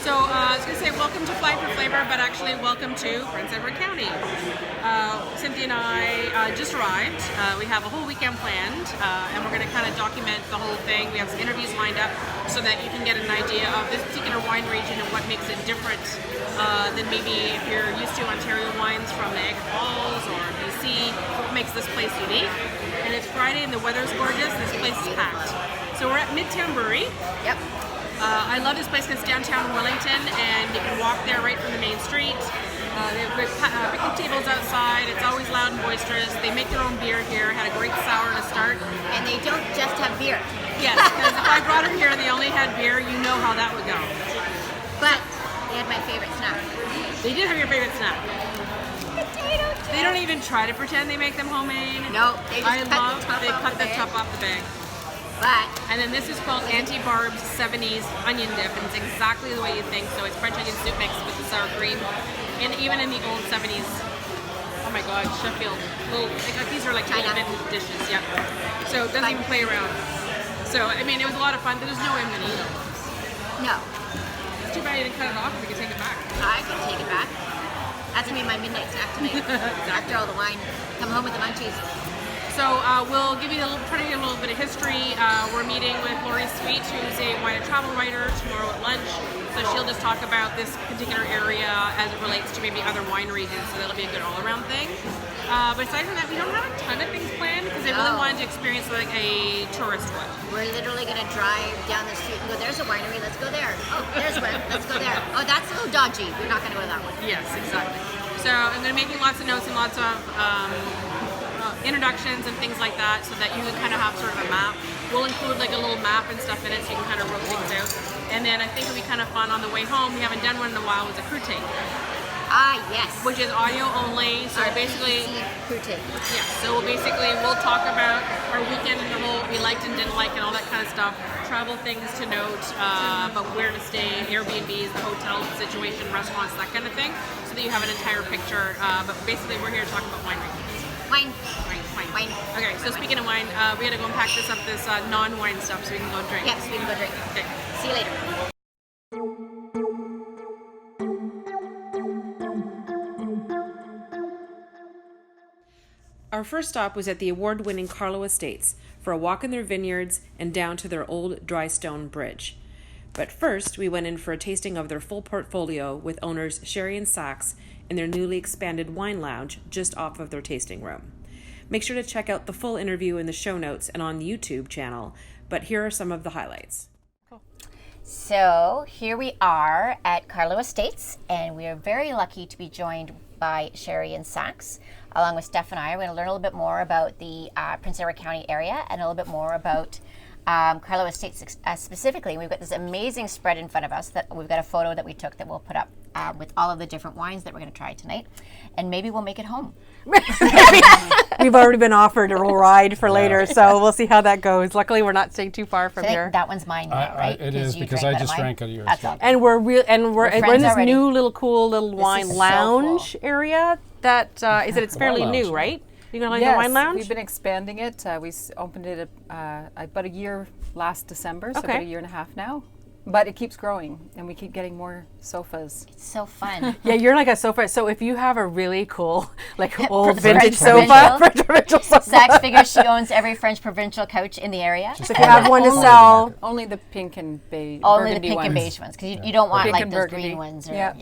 So I was going to say welcome to Fly for Flavor, but actually welcome to Prince Edward County. Cynthia and I just arrived. We have a whole weekend planned, and we're going to kind of document the whole thing. We have some interviews lined up so that you can get an idea of this particular wine region and what makes it different than maybe if you're used to Ontario wines from Niagara Falls or BC. What makes this place unique? And it's Friday and the weather's gorgeous. This place is packed. So we're at Midtown Brewery. Yep. I love this place because it's downtown Wellington, and you can walk there right from the main street. They have great picnic tables outside. It's always loud and boisterous. They make their own beer here. Had a great sour to start. And they don't just have beer. Yes, because if I brought them here and they only had beer, you know how that would go. But they had my favorite snack. They did have your favorite snack. Potato chips. They don't even try to pretend they make them homemade. No, they just cut the top off the bag. But And then this is called Auntie Barb's 70s onion dip, and it's exactly the way you think. So it's French onion soup mixed with the sour cream. And even in the old 70s, oh my God, Sheffield, these are like China. old vintage dishes, yeah. So it doesn't even play around. So, I mean, it was a lot of fun. There's no M&E though. no, It's too bad you didn't cut it off, we could take it back. I can take it back. That's gonna be my midnight snack tonight. After all the wine, come home with the munchies. So we'll give you try to give a little bit of history. We're meeting with Lori Sweet, who's a wine and travel writer, tomorrow at lunch. So she'll just talk about this particular area as it relates to maybe other wine regions. So that'll be a good all-around thing. But aside from that, we don't have a ton of things planned because I really No. wanted to experience like a tourist one. We're literally gonna drive down the street and go, there's a winery, let's go there. Oh, there's one, let's go there. Oh, that's a little dodgy. We're not gonna go to that one. Yes, exactly. So I'm going to be making lots of notes and lots of introductions and things like that so that you can kind of have sort of a map. We'll include like a little map and stuff in it so you can kind of rope things out. And then I think it'll be kind of fun on the way home. We haven't done one in a while. Was a crew take, Ah, yes. which is audio only. So basically, Poutine. yeah. So we'll talk about our weekend and the whole we liked and didn't like and all that kind of stuff. Travel things to note, about where to stay, Airbnbs, the hotel situation, restaurants, that kind of thing, so that you have an entire picture. But basically, we're here to talk about wine regions. Wine. Wine. Okay, so speaking of wine, we got to go and pack this non-wine stuff so we can go drink. Yes, we can go drink. Okay. See you later. Our first stop was at the award-winning Carlo Estates for a walk in their vineyards and down to their old dry stone bridge. But first, we went in for a tasting of their full portfolio with owners Sherry and Sachs in their newly expanded wine lounge just off of their tasting room. Make sure to check out the full interview in the show notes and on the YouTube channel, but here are some of the highlights. So here we are at Carlo Estates, and we are very lucky to be joined by Sherry and Sachs, along with Steph and I. We're going to learn a little bit more about the Prince Edward County area and a little bit more about Carlo Estates specifically. We've got this amazing spread in front of us that we've got a photo that we took that we'll put up with all of the different wines that we're going to try tonight, and maybe we'll make it home. We've already been offered a ride for later, so we'll see how that goes. Luckily, we're not staying too far from So I think here. that one's mine now, right? It is you because drank I that just of mine? drank out of yours. That's all. And we're in friends this already. new little cool little wine is so lounge cool. area. That is it. It's fairly Wine new, lounge. right? You gonna like Yes, the wine lounge? we've been expanding it. We opened it about a year last December, so Okay. about a year and a half now. But it keeps growing, and we keep getting more sofas. It's so fun. Yeah, you're like a sofa. So if you have a really cool, like old French vintage provincial. sofa, French provincial sofa. Sachs figures she owns every French provincial couch in the area. If you have one to sell, Only the pink and beige. Only the burgundy pink and ones. beige ones, because you don't want Pink like and those burgundy. green ones. Or, Yeah,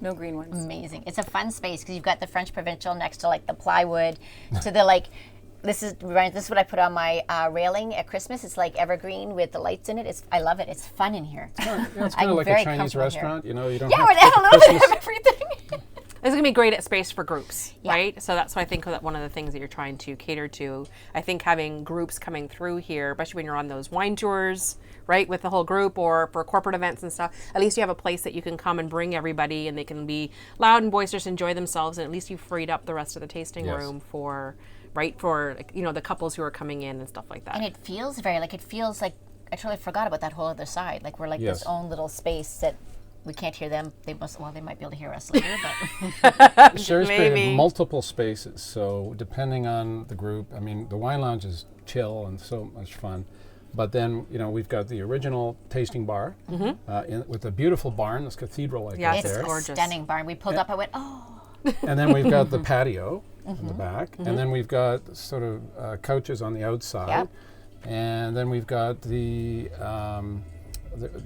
no green ones. Amazing. It's a fun space because you've got the French provincial next to like the plywood, to the like. This is what I put on my railing at Christmas. It's like evergreen with the lights in it. I love it. It's fun in here. It's kind I'm of like very a Chinese comfortable here. restaurant. You know, you don't Yeah, have we're have a little bit of everything. It's gonna be great at space for groups, Yeah. right? So that's why I think that one of the things that you're trying to cater to. I think having groups coming through here, especially when you're on those wine tours, right, with the whole group or for corporate events and stuff, at least you have a place that you can come and bring everybody and they can be loud and boisterous, enjoy themselves, and at least you've freed up the rest of the tasting Yes. room for, right, for the couples who are coming in and stuff like that. And it feels like I totally forgot about that whole other side. Like we're like Yes. this own little space that we can't hear them. They might be able to hear us later, but Shrewsbury Maybe. have multiple spaces, so depending on the group, I mean, the wine lounge is chill and so much fun. But then, we've got the original tasting bar with a beautiful barn, this cathedral like Yeah, right It's there. a gorgeous. stunning barn. We pulled up. I went, oh. And then we've got the patio in the back. And then we've got sort of couches on the outside. Yep. And then we've got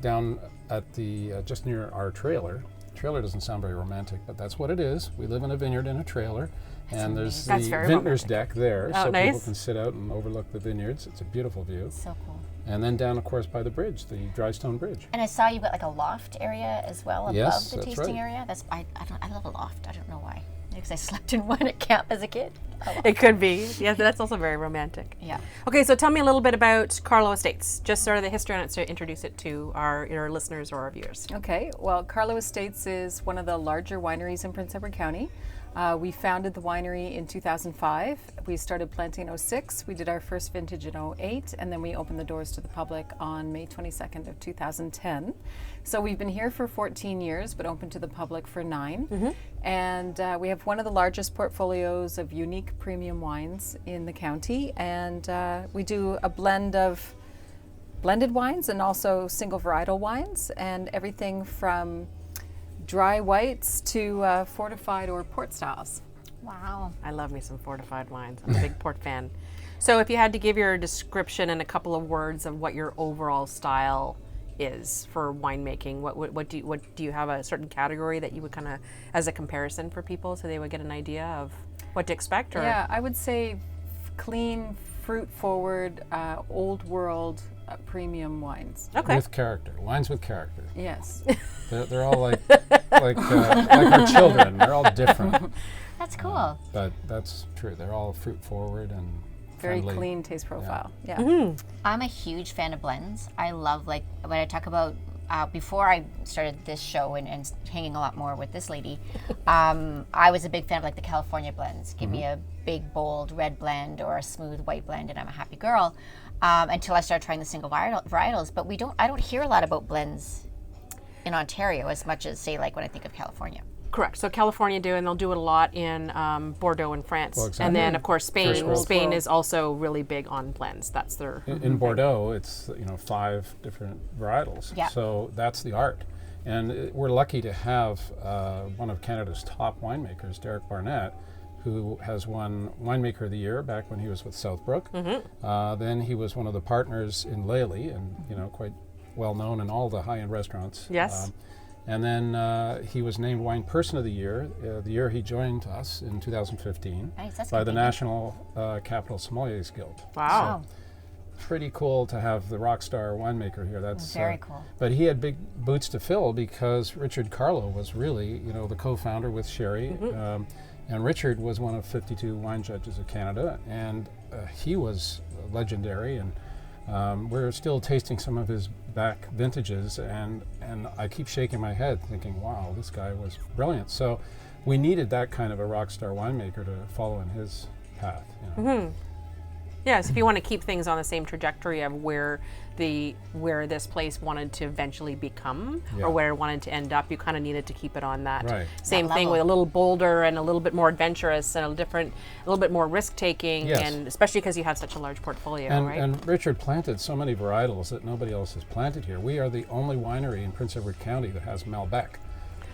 down at the, just near our trailer. Trailer doesn't sound very romantic, but that's what it is. We live in a vineyard in a trailer. And there's That's the very vintner's romantic. deck there, Oh, so nice. people can sit out and overlook the vineyards. It's a beautiful view. So cool. And then down, of course, by the bridge, the dry stone bridge. And I saw you've got like a loft area as well above Yes, the that's tasting right. area. I love a loft. I don't know why. Maybe because I slept in one at camp as a kid. Oh, It could be. Yeah, that's also very romantic. yeah. Okay, so tell me a little bit about Carlo Estates, just sort of the history on it, to introduce it to our listeners or our viewers. Okay, well, Carlo Estates is one of the larger wineries in Prince Edward County. We founded the winery in 2005. We started planting in 06. We did our first vintage in 08, and then we opened the doors to the public on May 22nd of 2010. So we've been here for 14 years, but open to the public for 9. And we have one of the largest portfolios of unique premium wines in the county, and we do a blend of blended wines and also single varietal wines, and everything from dry whites to fortified or port styles. Wow. I love me some fortified wines. I'm a big port fan. So if you had to give your description in a couple of words of what your overall style is for winemaking, what do you have a certain category that you would kind of as a comparison for people so they would get an idea of what to expect? Or Yeah, I would say clean, fruit forward, old world premium wines. Okay. With character. Wines with character. Yes. They're all like our children. They're all different. That's cool. But that's true. They're all fruit forward and Very friendly. clean taste profile. Yeah. I'm a huge fan of blends. I love, like, when I talk about, before I started this show and hanging a lot more with this lady, I was a big fan of, like, the California blends. Give me a big, bold red blend or a smooth white blend, and I'm a happy girl. Until I started trying the single varietals. But I don't hear a lot about blends in Ontario as much as, say, like, when I think of California. Correct. So California do, and they'll do it a lot in Bordeaux and France. Well, exactly. And then, of course, Spain. First world. Spain is also really big on blends. That's their... In Bordeaux, it's 5 different varietals. Yeah. So that's the art. And we're lucky to have one of Canada's top winemakers, Derek Barnett, who has won Winemaker of the Year back when he was with Southbrook. Then he was one of the partners in Lely, and quite well known in all the high-end restaurants. Yes. And then he was named Wine Person of the Year the year he joined us in 2015 Nice, that's by good the thinking. National Capital Sommeliers Guild. Wow. Pretty cool to have the rock star winemaker here. That's Very cool. But he had big boots to fill because Richard Carlo was really, the co-founder with Sherry. And Richard was one of 52 wine judges of Canada, and he was legendary. And we're still tasting some of his back vintages, and I keep shaking my head thinking, wow, this guy was brilliant. So we needed that kind of a rock star winemaker to follow in his path. Yes, if you want to keep things on the same trajectory of where this place wanted to eventually become, Yeah. or where it wanted to end up, you kind of needed to keep it on that Right. same That thing, level. with a little bolder and a little bit more adventurous and a little bit more risk taking, Yes. and especially because you have such a large portfolio, And, right? and Richard planted so many varietals that nobody else has planted here. We are the only winery in Prince Edward County that has Malbec.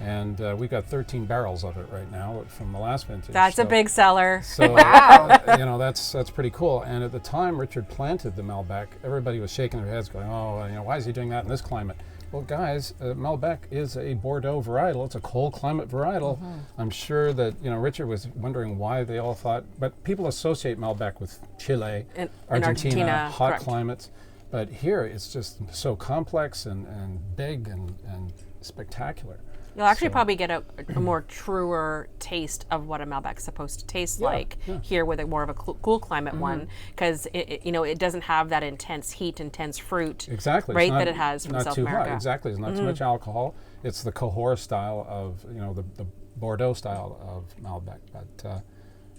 And we got 13 barrels of it right now from the last vintage. That's a big seller. So that's pretty cool. And at the time Richard planted the Malbec, everybody was shaking their heads, going, "Oh, why is he doing that in this climate?" Well, guys, Malbec is a Bordeaux varietal. It's a cold climate varietal. I'm sure that Richard was wondering why they all thought, but people associate Malbec with Chile, In Argentina, hot correct. climates. But here it's just so complex and big and spectacular. You'll actually So- probably get a more truer taste of what a Malbec's supposed to taste like yeah. here with a more of a cool climate one, because it doesn't have that intense heat, intense fruit, Exactly. right, It's that it has from not South too America. hot. Exactly. It's not too much alcohol. It's the Cahors style of, the Bordeaux style of Malbec. But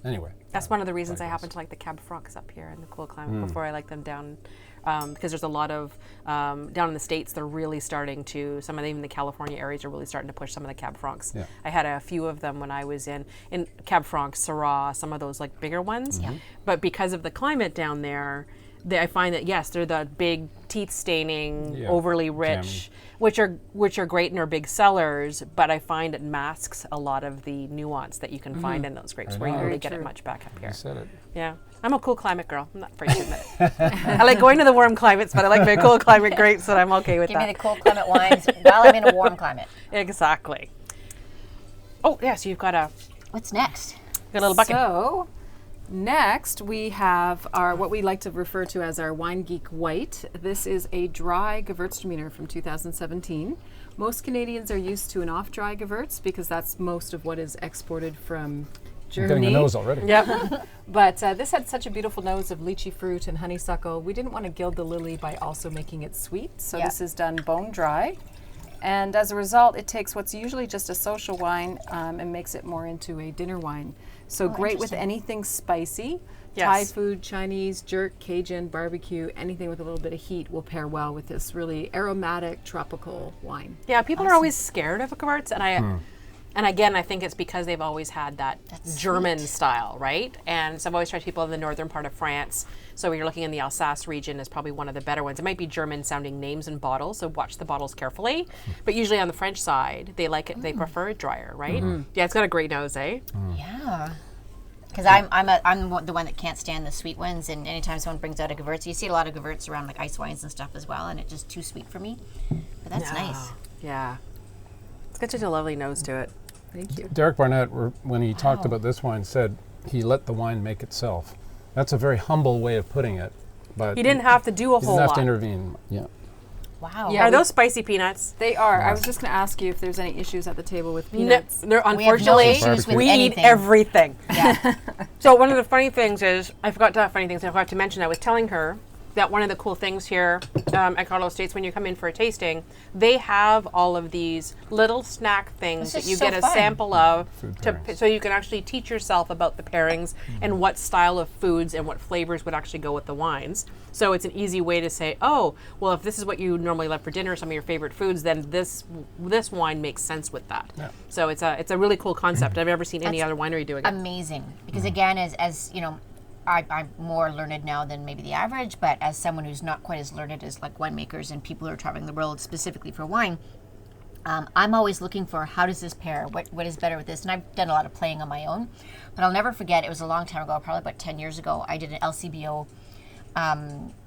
anyway. That's one of the reasons I happen to like the Cab Francs up here in the cool climate before I like them down, because there's a lot of, down in the States, they're really starting to, some of even the California areas are really starting to push some of the Cab Francs. Yeah. I had a few of them when I was in Cab Franc, Syrah, some of those like bigger ones. But because of the climate down there, I find that yes, they're the big teeth staining, Yeah, overly rich, which are great and are big sellers. But I find it masks a lot of the nuance that you can find in those grapes, I where you know. really Very get it true. much back up here. You said it. Yeah, I'm a cool climate girl. I'm not afraid to admit it. I like going to the warm climates, but I like my cool climate grapes, and I'm okay with Give me that. the cold climate wines while I'm in a warm climate. Exactly. Oh yeah, so you've got a What's next? little bucket. So, next we have our what we like to refer to as our Wine Geek White. This is a dry Gewürztraminer from 2017. Most Canadians are used to an off-dry Gewürz because that's most of what is exported from I'm Germany. getting a nose already. Yep. But this had such a beautiful nose of lychee fruit and honeysuckle. We didn't want to gild the lily by also making it sweet, so Yeah. this is done bone dry. And as a result, it takes what's usually just a social wine and makes it more into a dinner wine. So great with interesting. anything spicy. Yes. Thai food, Chinese, jerk, Cajun, barbecue, anything with a little bit of heat will pair well with this really aromatic tropical wine. Yeah, people are always scared of Gewürz, and again, I think it's because they've always had that German style, right? And so I've always tried people in the northern part of France. So when you're looking in the Alsace region is probably one of the better ones. It might be German-sounding names and bottles, so watch the bottles carefully. But usually on the French side, they like it. They prefer it drier, right? Yeah, it's got a great nose, eh? Yeah. Because I'm the one that can't stand the sweet ones, and anytime someone brings out a Gewürz, you see a lot of Gewürz around like ice wines and stuff as well, and it's just too sweet for me. But that's nice. Yeah, it's got such a lovely nose to it. Thank you. Derek Barnett, when he talked about this wine, said he let the wine make itself. That's a very humble way of putting it, but He didn't have to do a he whole didn't have lot. to intervene. Yeah. Wow. Yeah. Are those spicy peanuts? They are. I was just going to ask you if there's any issues at the table with No, peanuts. they're We have no unfortunately issues with we anything. eat everything. Yeah. So one of the funny things is, I forgot to mention, I was telling her that one of the cool things here at Carlo Estates, when you come in for a tasting, they have all of these little snack things This that is you so get a fun. sample of, Food to, pairings. so you can actually teach yourself about the pairings and what style of foods and what flavors would actually go with the wines. So it's an easy way to say, oh, well, if this is what you normally love for dinner, some of your favorite foods, then this wine makes sense with that. Yeah. So it's a really cool concept. I've never seen any other winery doing it. Amazing. Because again, as you know, I'm more learned now than maybe the average, but as someone who's not quite as learned as like winemakers and people who are traveling the world specifically for wine, I'm always looking for how does this pair? What is better with this? And I've done a lot of playing on my own, but I'll never forget. It was a long time ago, probably about 10 years ago. I did an LCBO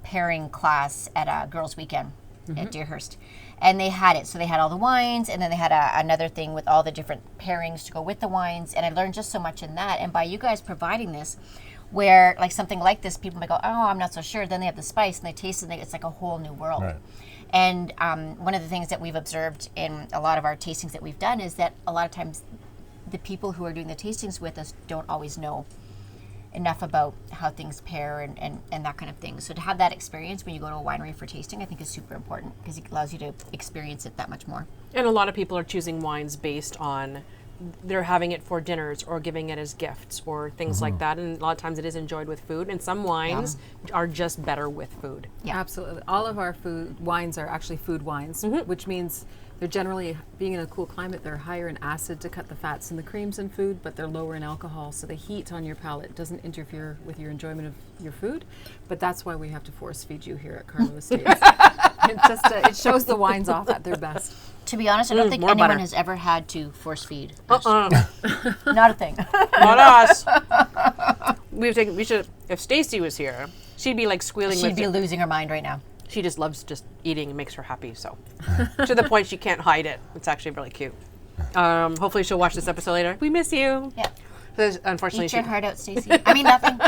pairing class at a girls' weekend at Deerhurst, and they had it. So they had all the wines, and then they had another thing with all the different pairings to go with the wines. And I learned just so much in that. And by you guys providing this, where like something like this, people might go, oh, I'm not so sure. Then they have the spice and they taste it, and it's like a whole new world. Right. And one of the things that we've observed in a lot of our tastings that we've done is that a lot of times the people who are doing the tastings with us don't always know enough about how things pair and that kind of thing. So to have that experience when you go to a winery for tasting, I think is super important because it allows you to experience it that much more. And a lot of people are choosing wines based on they're having it for dinners or giving it as gifts or things like that. And a lot of times it is enjoyed with food. And some wines are just better with food. Yeah. Absolutely. All of our food wines are actually food wines, which means they're generally, being in a cool climate, they're higher in acid to cut the fats and the creams in food, but they're lower in alcohol. So the heat on your palate doesn't interfere with your enjoyment of your food. But that's why we have to force feed you here at Carlo Estates. It shows the wines off at their best. To be honest, I don't think more anyone butter. has ever had to force feed. Not a thing. Not us. We should, if Stacy was here, she'd be like squealing She'd with be you. losing her mind right now. She just loves just eating and makes her happy. So to the point she can't hide it. It's actually really cute. Hopefully she'll watch this episode later. We miss you. Yeah. Unfortunately, Eat she your heart out, Stacey. I mean nothing.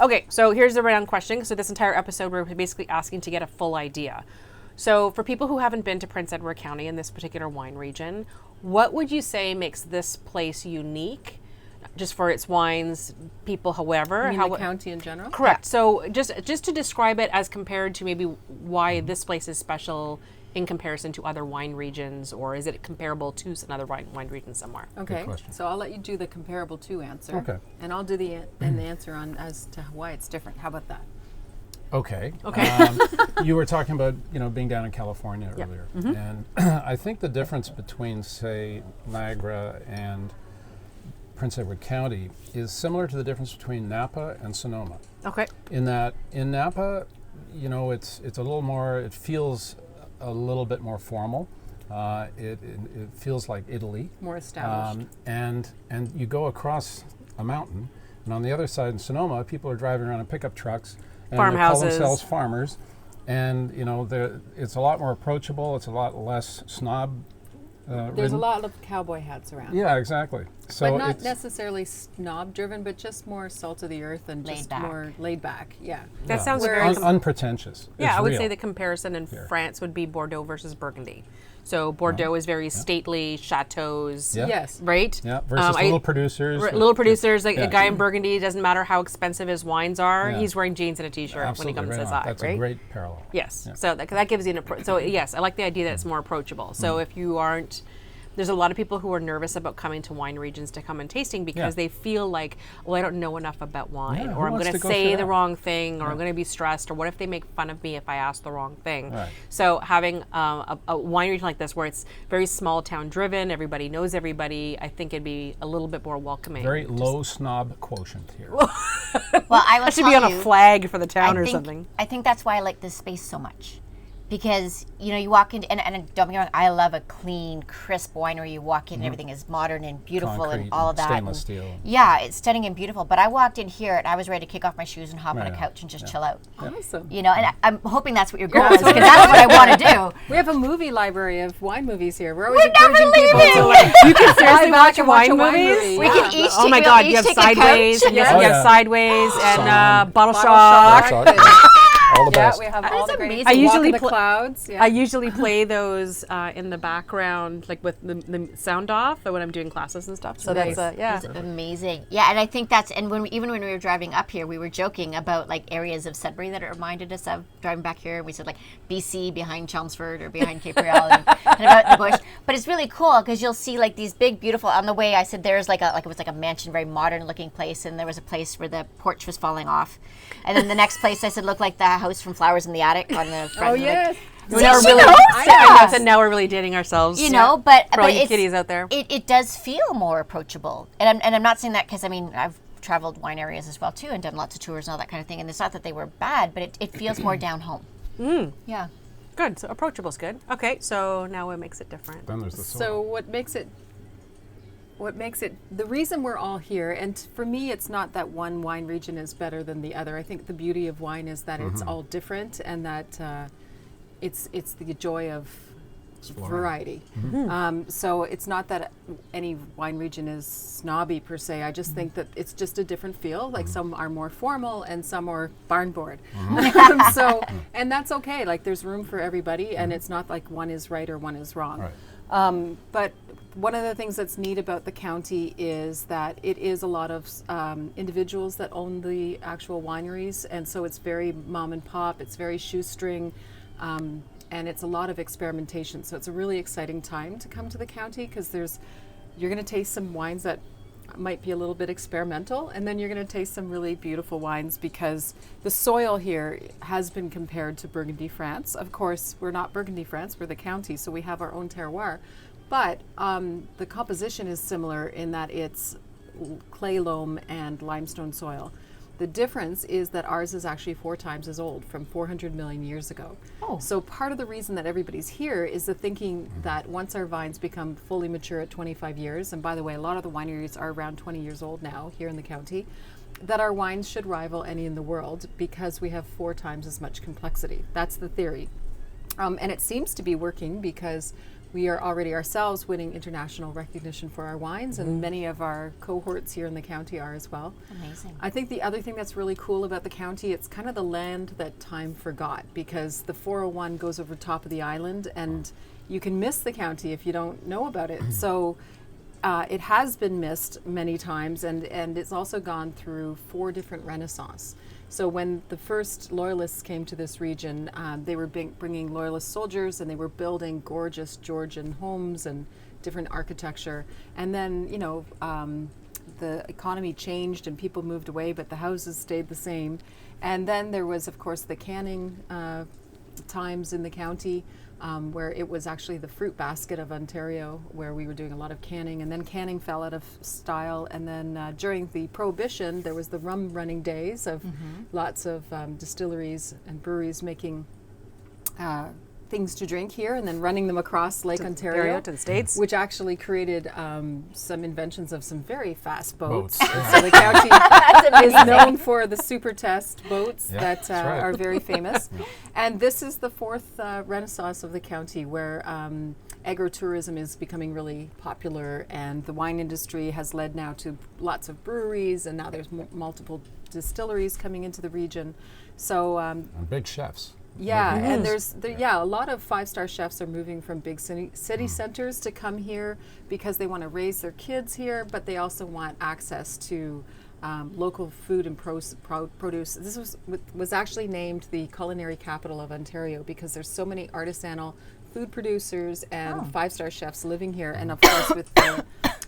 Okay, so here's the round question. So this entire episode, we're basically asking to get a full idea. So for people who haven't been to Prince Edward County in this particular wine region, what would you say makes this place unique? Just for its wines, people, however. In the county in general? Correct. So just to describe it as compared to maybe why this place is special in comparison to other wine regions, or is it comparable to another wine region somewhere? Okay, question. so I'll let you do the comparable to answer. Okay. And I'll do the answer on as to why it's different. How about that? Okay. Okay. You were talking about being down in California earlier, and I think the difference between say Niagara and Prince Edward County is similar to the difference between Napa and Sonoma. Okay. In that, in Napa, you know, it's a little more. It feels a little bit more formal. It feels like Italy. More established. And you go across a mountain, and on the other side in Sonoma, people are driving around in pickup trucks and they call Farmhouses. themselves farmers. And you know, it's a lot more approachable. It's a lot less snob. There's ridden. a lot of cowboy hats around. Yeah, exactly. So But not it's necessarily snob driven, but just more salt of the earth and Laid just back. more laid back. Yeah. That sounds Whereas- very unpretentious. Yeah, It's I would real. say the comparison in France would be Bordeaux versus Burgundy. So Bordeaux is very stately, chateaus, Yeah. Yes. right? Yeah, versus little producers. Little producers, like Yeah. a guy in Burgundy, doesn't matter how expensive his wines are, Yeah. he's wearing jeans and a t-shirt when he Absolutely comes right to on. side, That's right? a great parallel. Yes. Yeah. So that gives you so yes, I like the idea that it's more approachable. So if you aren't, there's a lot of people who are nervous about coming to wine regions to come and tasting because Yeah. they feel like, well, I don't know enough about wine, Yeah, who or I'm wants going to to go say through the that? wrong thing, or I'm going to be stressed, or what if they make fun of me if I ask the wrong thing? Right. So having a wine region like this, where it's very small town driven, everybody knows everybody, I think it'd be a little bit more welcoming. Very low snob quotient here. Well, I will That should tell be on you, a flag for the town or think, something. I think that's why I like this space so much. Because, you know, you walk in, and don't get me wrong, I love a clean, crisp winery. You walk in and everything is modern and beautiful and Concrete all of and that. stainless and- steel. Yeah, it's stunning and beautiful. But I walked in here and I was ready to kick off my shoes and hop on a Yeah. couch and just chill out. Awesome. You know, and I'm hoping that's what your goal is, because that's what I want to do. We have a movie library of wine movies here. We're always We're never encouraging people leaving. to like You can seriously back watch and wine watch a movies? movie. We Yeah. can each Oh my take, God, we'll you each have take a couch. Sideways, and Yeah. Oh, you have yeah. Sideways, and Bottle Bottle Shock. Shock. All the Yeah, best. we have That all is the great. amazing. Walk I usually in the pl- clouds. Yeah. I usually play those in the background, like with the sound off, when I'm doing classes and stuff. So Nice. that's yeah. It's amazing. Yeah, and I think that's, and even when we were driving up here, we were joking about like areas of Sudbury that it reminded us of driving back here. We said like BC behind Chelmsford or behind Cape Real and about the bush. But it's really cool because you'll see like these big, beautiful, on the way I said there's like it was like a mansion, very modern looking place, and there was a place where the porch was falling off. And then the next place I said looked like the house from Flowers in the Attic on the front. Oh of the- yes. See, Now we're she really, knows I that. know, so now we're really dating ourselves. You know, but For all but you it's, kiddies out there. it does feel more approachable, and I'm not saying that because I mean I've traveled wine areas as well too and done lots of tours and all that kind of thing, and it's not that they were bad, but it feels more down home. Yeah. Good. So approachable's good. Okay, so now what makes it different? Then there's the soil. So what makes it the reason we're all here, and for me it's not that one wine region is better than the other. I think the beauty of wine is that it's all different, and that it's the joy of variety. So it's not that any wine region is snobby per se. I just think that it's just a different feel. Like some are more formal and some are barn board. So, and that's okay. Like there's room for everybody, and it's not like one is right or one is wrong. Right. But one of the things that's neat about the county is that it is a lot of individuals that own the actual wineries, and so it's very mom and pop, it's very shoestring, and it's a lot of experimentation. So it's a really exciting time to come to the county because you're going to taste some wines that might be a little bit experimental, and then you're going to taste some really beautiful wines because the soil here has been compared to Burgundy, France. Of course, we're not Burgundy, France, we're the county, so we have our own terroir. But the composition is similar in that it's clay loam and limestone soil. The difference is that ours is actually 4 times as old, from 400 million years ago. Oh. So part of the reason that everybody's here is the thinking that once our vines become fully mature at 25 years, and by the way, a lot of the wineries are around 20 years old now here in the county, that our wines should rival any in the world because we have 4 times as much complexity. That's the theory. And it seems to be working because we are already ourselves winning international recognition for our wines, and many of our cohorts here in the county are as well. Amazing. I think the other thing that's really cool about the county, it's kind of the land that time forgot, because the 401 goes over top of the island, and you can miss the county if you don't know about it. So it has been missed many times, and it's also gone through 4 different renaissance. So when the first Loyalists came to this region, they were bringing Loyalist soldiers, and they were building gorgeous Georgian homes and different architecture. And then, you know, the economy changed and people moved away, but the houses stayed the same. And then there was, of course, the canning times in the county, where it was actually the fruit basket of Ontario, where we were doing a lot of canning, and then canning fell out of style. And then during the Prohibition, there was the rum running days of lots of distilleries and breweries making things to drink here and then running them across Lake Ontario to the States. which actually created some inventions of some very fast boats. So the county is known for the super test boats that right. are very famous. And this is the fourth renaissance of the county, where agritourism is becoming really popular, and the wine industry has led now to lots of breweries, and now there's multiple distilleries coming into the region. So And big chefs. yeah, and there's a lot of five-star chefs are moving from big city centers to come here because they want to raise their kids here, but they also want access to local food and produce. This was actually named the culinary capital of Ontario because there's so many artisanal food producers and five-star chefs living here, and of course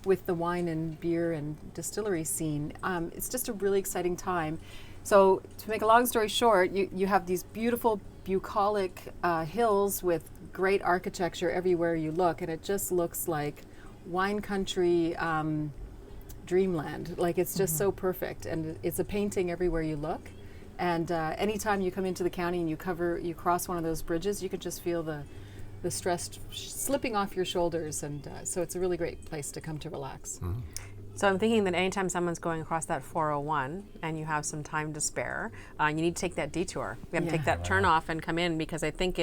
with the wine and beer and distillery scene, it's just a really exciting time. So to make a long story short, you have these beautiful bucolic hills with great architecture everywhere you look, and it just looks like wine country dreamland. Like, it's just so perfect, and it's a painting everywhere you look. And anytime you come into the county and you cross one of those bridges, you can just feel the stress slipping off your shoulders, and so it's a really great place to come to relax. So I'm thinking that anytime someone's going across that 401 and you have some time to spare, you need to take that detour. You have to take that turn off and come in, because I think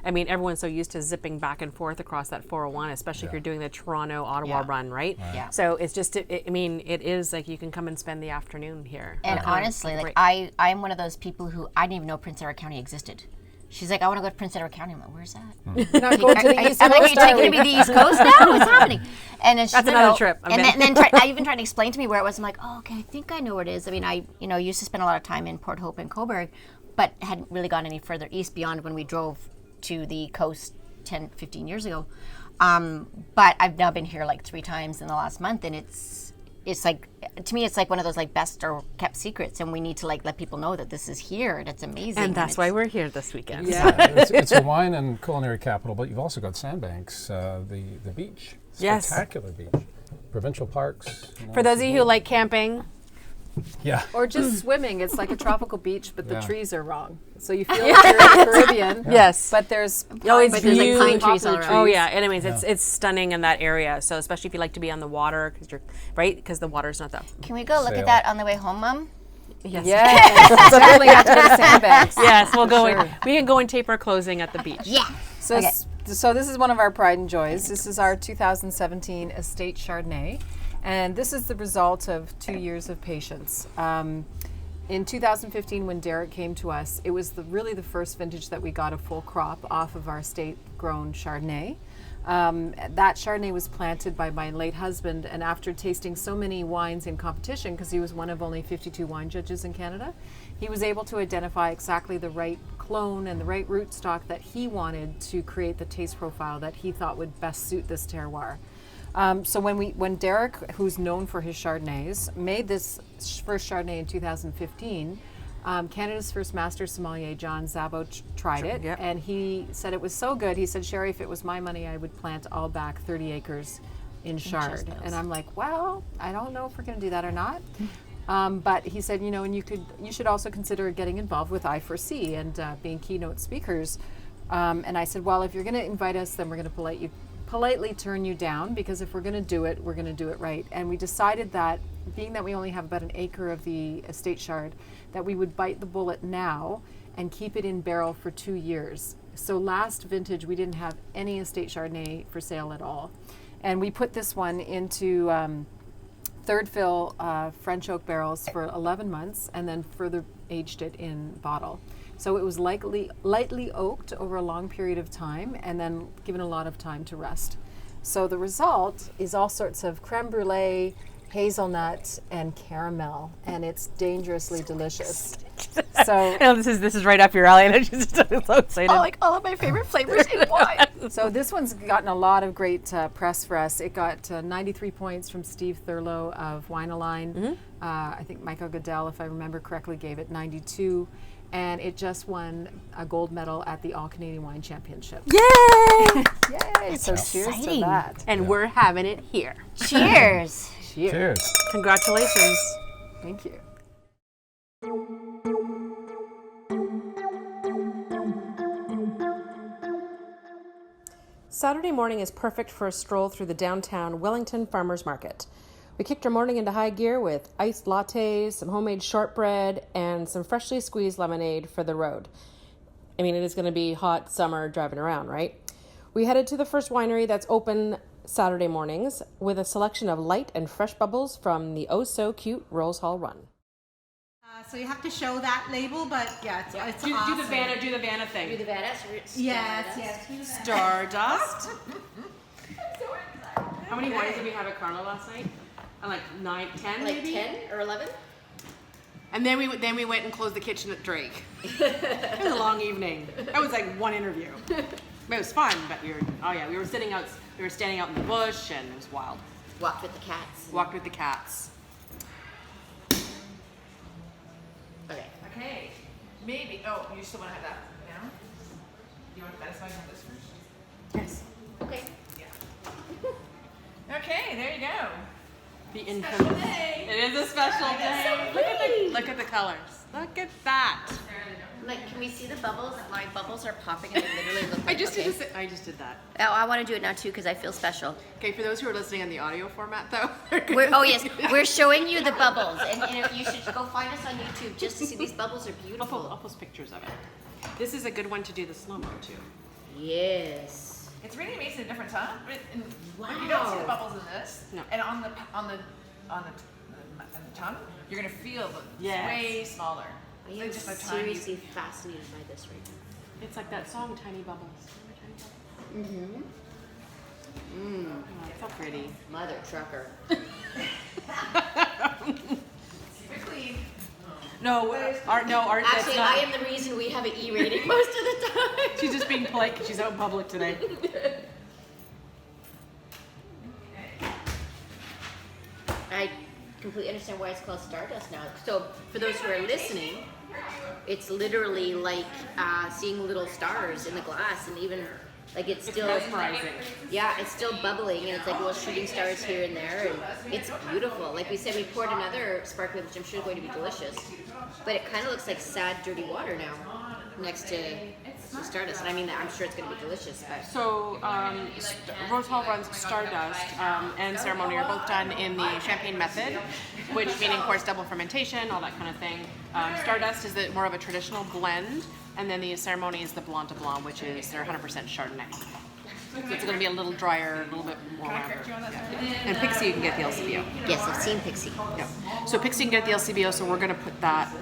everyone's so used to zipping back and forth across that 401, especially if you're doing the Toronto-Ottawa run, right? Yeah. So it's just, it is like you can come and spend the afternoon here. And honestly, like I'm one of those people who I didn't even know Prince Edward County existed. She's like, I want to go to Prince Edward County. I'm like, where's that? You're not going to the East I'm like, are Coast, you taking me to the East Coast now? What's happening? And then she's That's like, another "No." trip. And then I even tried to explain to me where it was. I'm like, oh, okay, I think I know where it is. I mean, I used to spend a lot of time in Port Hope and Cobourg, but hadn't really gone any further east beyond when we drove to the coast 10, 15 years ago. But I've now been here like 3 times in the last month, and it's like, to me, it's like one of those like best or kept secrets, and we need to like let people know that this is here and it's amazing. And that's why we're here this weekend. It's a wine and culinary capital, but you've also got Sandbanks, the beach, Yes. spectacular beach, provincial parks. For those of you who like camping, yeah, Or just swimming. It's like a tropical beach, but the Yeah. trees are wrong. So you feel like you're in the Caribbean. Yes. But there's it's but there's like pine trees all poplar around. Oh yeah. Anyways, it's stunning in that area. So especially if you like to be on the water, because the water's not that. Can we go look Sail. at that on the way home, Mom? Yes. Yes, definitely have to go to Sandbanks. Yes, we'll go. We can go and tape our closing at the beach. Yeah. So, Okay. so this is one of our pride and joys. This is our 2017 Estate Chardonnay, and this is the result of 2 years of patience. In 2015, when Derek came to us, it was really the first vintage that we got a full crop off of our estate-grown Chardonnay. That Chardonnay was planted by my late husband, and after tasting so many wines in competition, because he was one of only 52 wine judges in Canada, he was able to identify exactly the right clone and the right rootstock that he wanted to create the taste profile that he thought would best suit this terroir. So when Derek, who's known for his Chardonnays, made this first Chardonnay in 2015, Canada's first master sommelier, John Szabo, tried it, Yep. and he said it was so good. He said, Sherry, if it was my money, I would plant all back 30 acres in Chard. And I'm like, well, I don't know if we're going to do that or not. But he said, and you should also consider getting involved with I4C and being keynote speakers. And I said, well, if you're going to invite us, then we're going to politely turn you down, because if we're going to do it, we're going to do it right. And we decided that, being that we only have about an acre of the estate Chard, that we would bite the bullet now and keep it in barrel for 2 years. So last vintage, we didn't have any estate Chardonnay for sale at all. And we put this one into third fill French oak barrels for 11 months, and then further aged it in bottle. So it was lightly oaked over a long period of time, and then given a lot of time to rest. So the result is all sorts of creme brulee, hazelnut, and caramel, and it's dangerously delicious. So I know this is right up your alley, and I'm just so excited. All of my favorite flavors in wine. So this one's gotten a lot of great press for us. It got 93 points from Steve Thurlow of Wine Align. I think Michael Goodell, if I remember correctly, gave it 92. and it just won a gold medal at the All Canadian Wine Championship. Yay! Yay! So cheers to exciting. that. And we're having it here. Cheers. Cheers. Congratulations. Thank you. Saturday morning is perfect for a stroll through the downtown Wellington Farmers Market. We kicked our morning into high gear with iced lattes, some homemade shortbread, and some freshly squeezed lemonade for the road. I mean, it is going to be hot summer driving around, right? We headed to the first winery that's open Saturday mornings with a selection of light and fresh bubbles from the oh-so-cute Rose Hall Run. So you have to show that label, but yeah, it's awesome. Do the Vanna thing. Do the Vanna. Yes. Stardust. How many wines did we have at Carlo last night? Like 9, 10 Like maybe? 10 or 11? And then we went and closed the kitchen at Drake. It was a long evening. That was like one interview. It was fun, but we were standing out in the bush, and it was wild. Walked with the cats. Walked with the cats. Okay. Okay, maybe. Oh, you still want to have that now? Do you want that so I can have this first? Yes. Okay. Okay, there you go. The infamous. day. It is a special day. Look at the colors. Look at that. Like, can we see the bubbles? My bubbles are popping and they literally look like, I just okay. did that. Oh, I want to do it now too because I feel special. Okay, for those who are listening on the audio format, though. We're showing you the bubbles, and you should go find us on YouTube just to see these bubbles are I'll beautiful. post pictures of it. This is a good one to do the slow-mo too. Yes. It's really makes a difference, huh? You don't see Wow. the bubbles in this. No. And on the tongue, you're gonna feel the Yes. way smaller. I They're am just a tiny. seriously fascinated by this right now. It's like that song, Tiny Bubbles. Mm-hmm. Oh, it's so pretty. Mother trucker. Quickly. No, Art. Actually, that's not. I am the reason we have an E rating most of the time. She's just being polite because she's out in public today. I completely understand why it's called Stardust now. So, for those who are listening, it's literally like seeing little stars in the glass, and even like it's still mesmerizing. Yeah, it's still bubbling, and it's like little shooting stars here and there, and it's beautiful. Like we said, we poured another sparkling, which I'm sure is going to be delicious, but it kind of looks like sad, dirty water now next to Stardust, and I mean, I'm sure it's going to be delicious. But So, Rose Hall runs Stardust and Ceremony are both done in the Champagne method, which meaning, of course, double fermentation, all that kind of thing. Stardust is more of a traditional blend, and then the Ceremony is the Blanc de Blanc, which is their 100% Chardonnay. So it's going to be a little drier, a little bit more rounder. And Pixie, you can get the LCBO. yes, I've seen Pixie. Yeah. So Pixie can get the LCBO, so we're going to put that,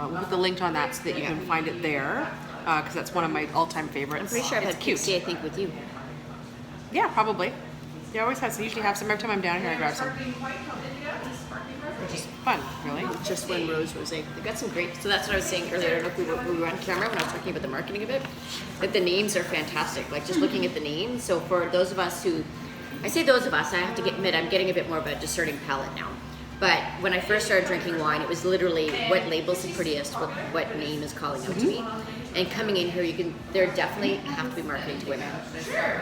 we'll put the link on that so that you can find it there, because that's one of my all-time favorites. I'm pretty sure I've It's had cute. Pixie, I think, with you. Yeah, probably. They always have, so usually have some. Every time I'm down here, I grab some. Which is fun, really. Just when Rose was like, they've got some great. So that's what I was saying earlier. I don't know if we were on camera when I was talking about the marketing of it. That the names are fantastic. Like just looking at the names. So for those of us who, I say those of us, I have to admit I'm getting a bit more of a discerning palate now. But when I first started drinking wine, it was literally what label's the prettiest, what name is calling out to me. And coming in here, there definitely have to be marketing to women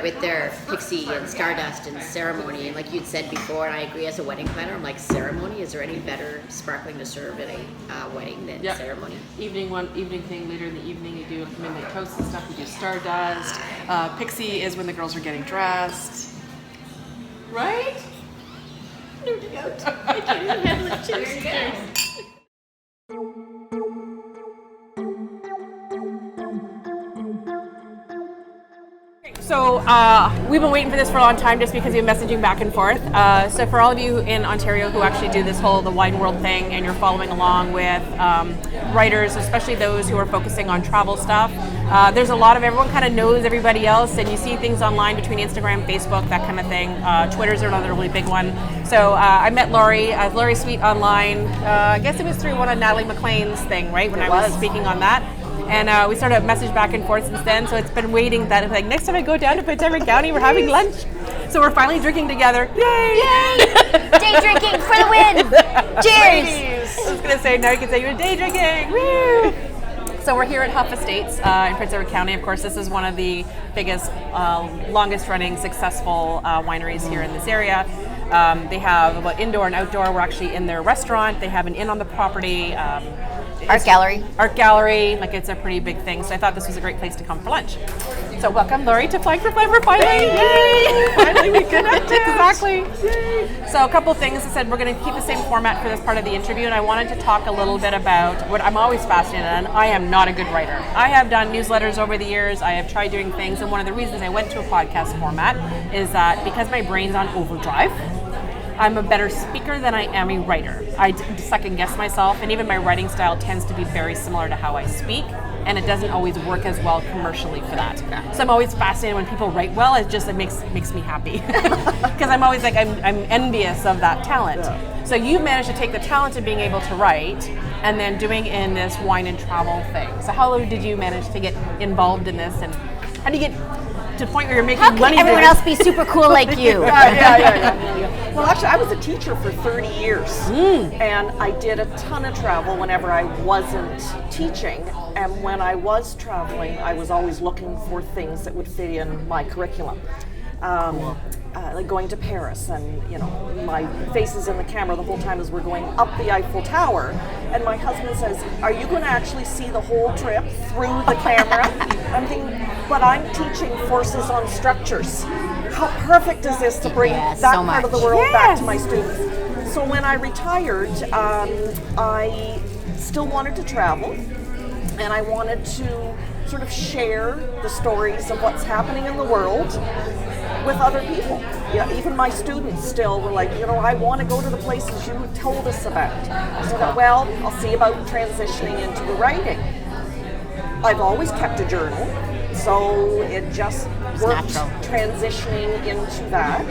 with their Pixie and Stardust and Ceremony. And like you'd said before, and I agree as a wedding planner, I'm like, Ceremony? Is there any better sparkling to serve at a wedding than Yep. Ceremony? Evening thing, later in the evening, you do midnight toast and stuff. We do Stardust. Pixie is when the girls are getting dressed. Right? Nerding out. I can't even handle it. Cheers. So we've been waiting for this for a long time just because we've been messaging back and forth. So for all of you in Ontario who actually do this whole the wine world thing and you're following along with writers, especially those who are focusing on travel stuff, there's a lot of, everyone kind of knows everybody else and you see things online between Instagram, Facebook, that kind of thing. Twitter's another really big one. So I met Laurie Sweet online. I guess it was through one of Natalie McLean's thing, right? When I was speaking on that. And we started a message back and forth since then, so it's been waiting that like next time I go down to Prince Edward County, we're having lunch. So we're finally drinking together. Yay! Yay! Day drinking for the win! Cheers! Ladies. I was gonna say now you can say you're day drinking. Woo! So we're here at Huff Estates in Prince Edward County. Of course, this is one of the biggest, longest running, successful wineries here in this area. They have about indoor and outdoor. We're actually in their restaurant. They have an inn on the property. Art gallery. Art gallery, like it's a pretty big thing. So I thought this was a great place to come for lunch. So welcome, Lori, to Flying for Flavor. Finally, yay! Finally, we connected. Exactly. Yay. So a couple things. I said we're going to keep the same format for this part of the interview, and I wanted to talk a little bit about what I'm always fascinated in. I am not a good writer. I have done newsletters over the years. I have tried doing things, and one of the reasons I went to a podcast format is that because my brain's on overdrive, I'm a better speaker than I am a writer. I second guess myself, and even my writing style tends to be very similar to how I speak, and it doesn't always work as well commercially for that. So I'm always fascinated when people write well. It makes me happy because I'm always like I'm envious of that talent. Yeah. So you managed to take the talent of being able to write and then doing in this wine and travel thing. So how did you manage to get involved in this, and how do you get to the point where you're making How money? can everyone else be super cool like you? Yeah. Well, actually, I was a teacher for 30 years, and I did a ton of travel whenever I wasn't teaching. And when I was traveling, I was always looking for things that would fit in my curriculum. Like going to Paris, and my face is in the camera the whole time as we're going up the Eiffel Tower, and my husband says, "Are you going to actually see the whole trip through the camera?" I'm thinking, but I'm teaching forces on structures. How perfect is this to bring that so part of the much. world back to my students? So when I retired, I still wanted to travel, and I wanted to sort of share the stories of what's happening in the world with other people. Yeah, even my students still were like, I want to go to the places you told us about. I said, well, I'll see about transitioning into the writing. I've always kept a journal, so it just worked transitioning into that.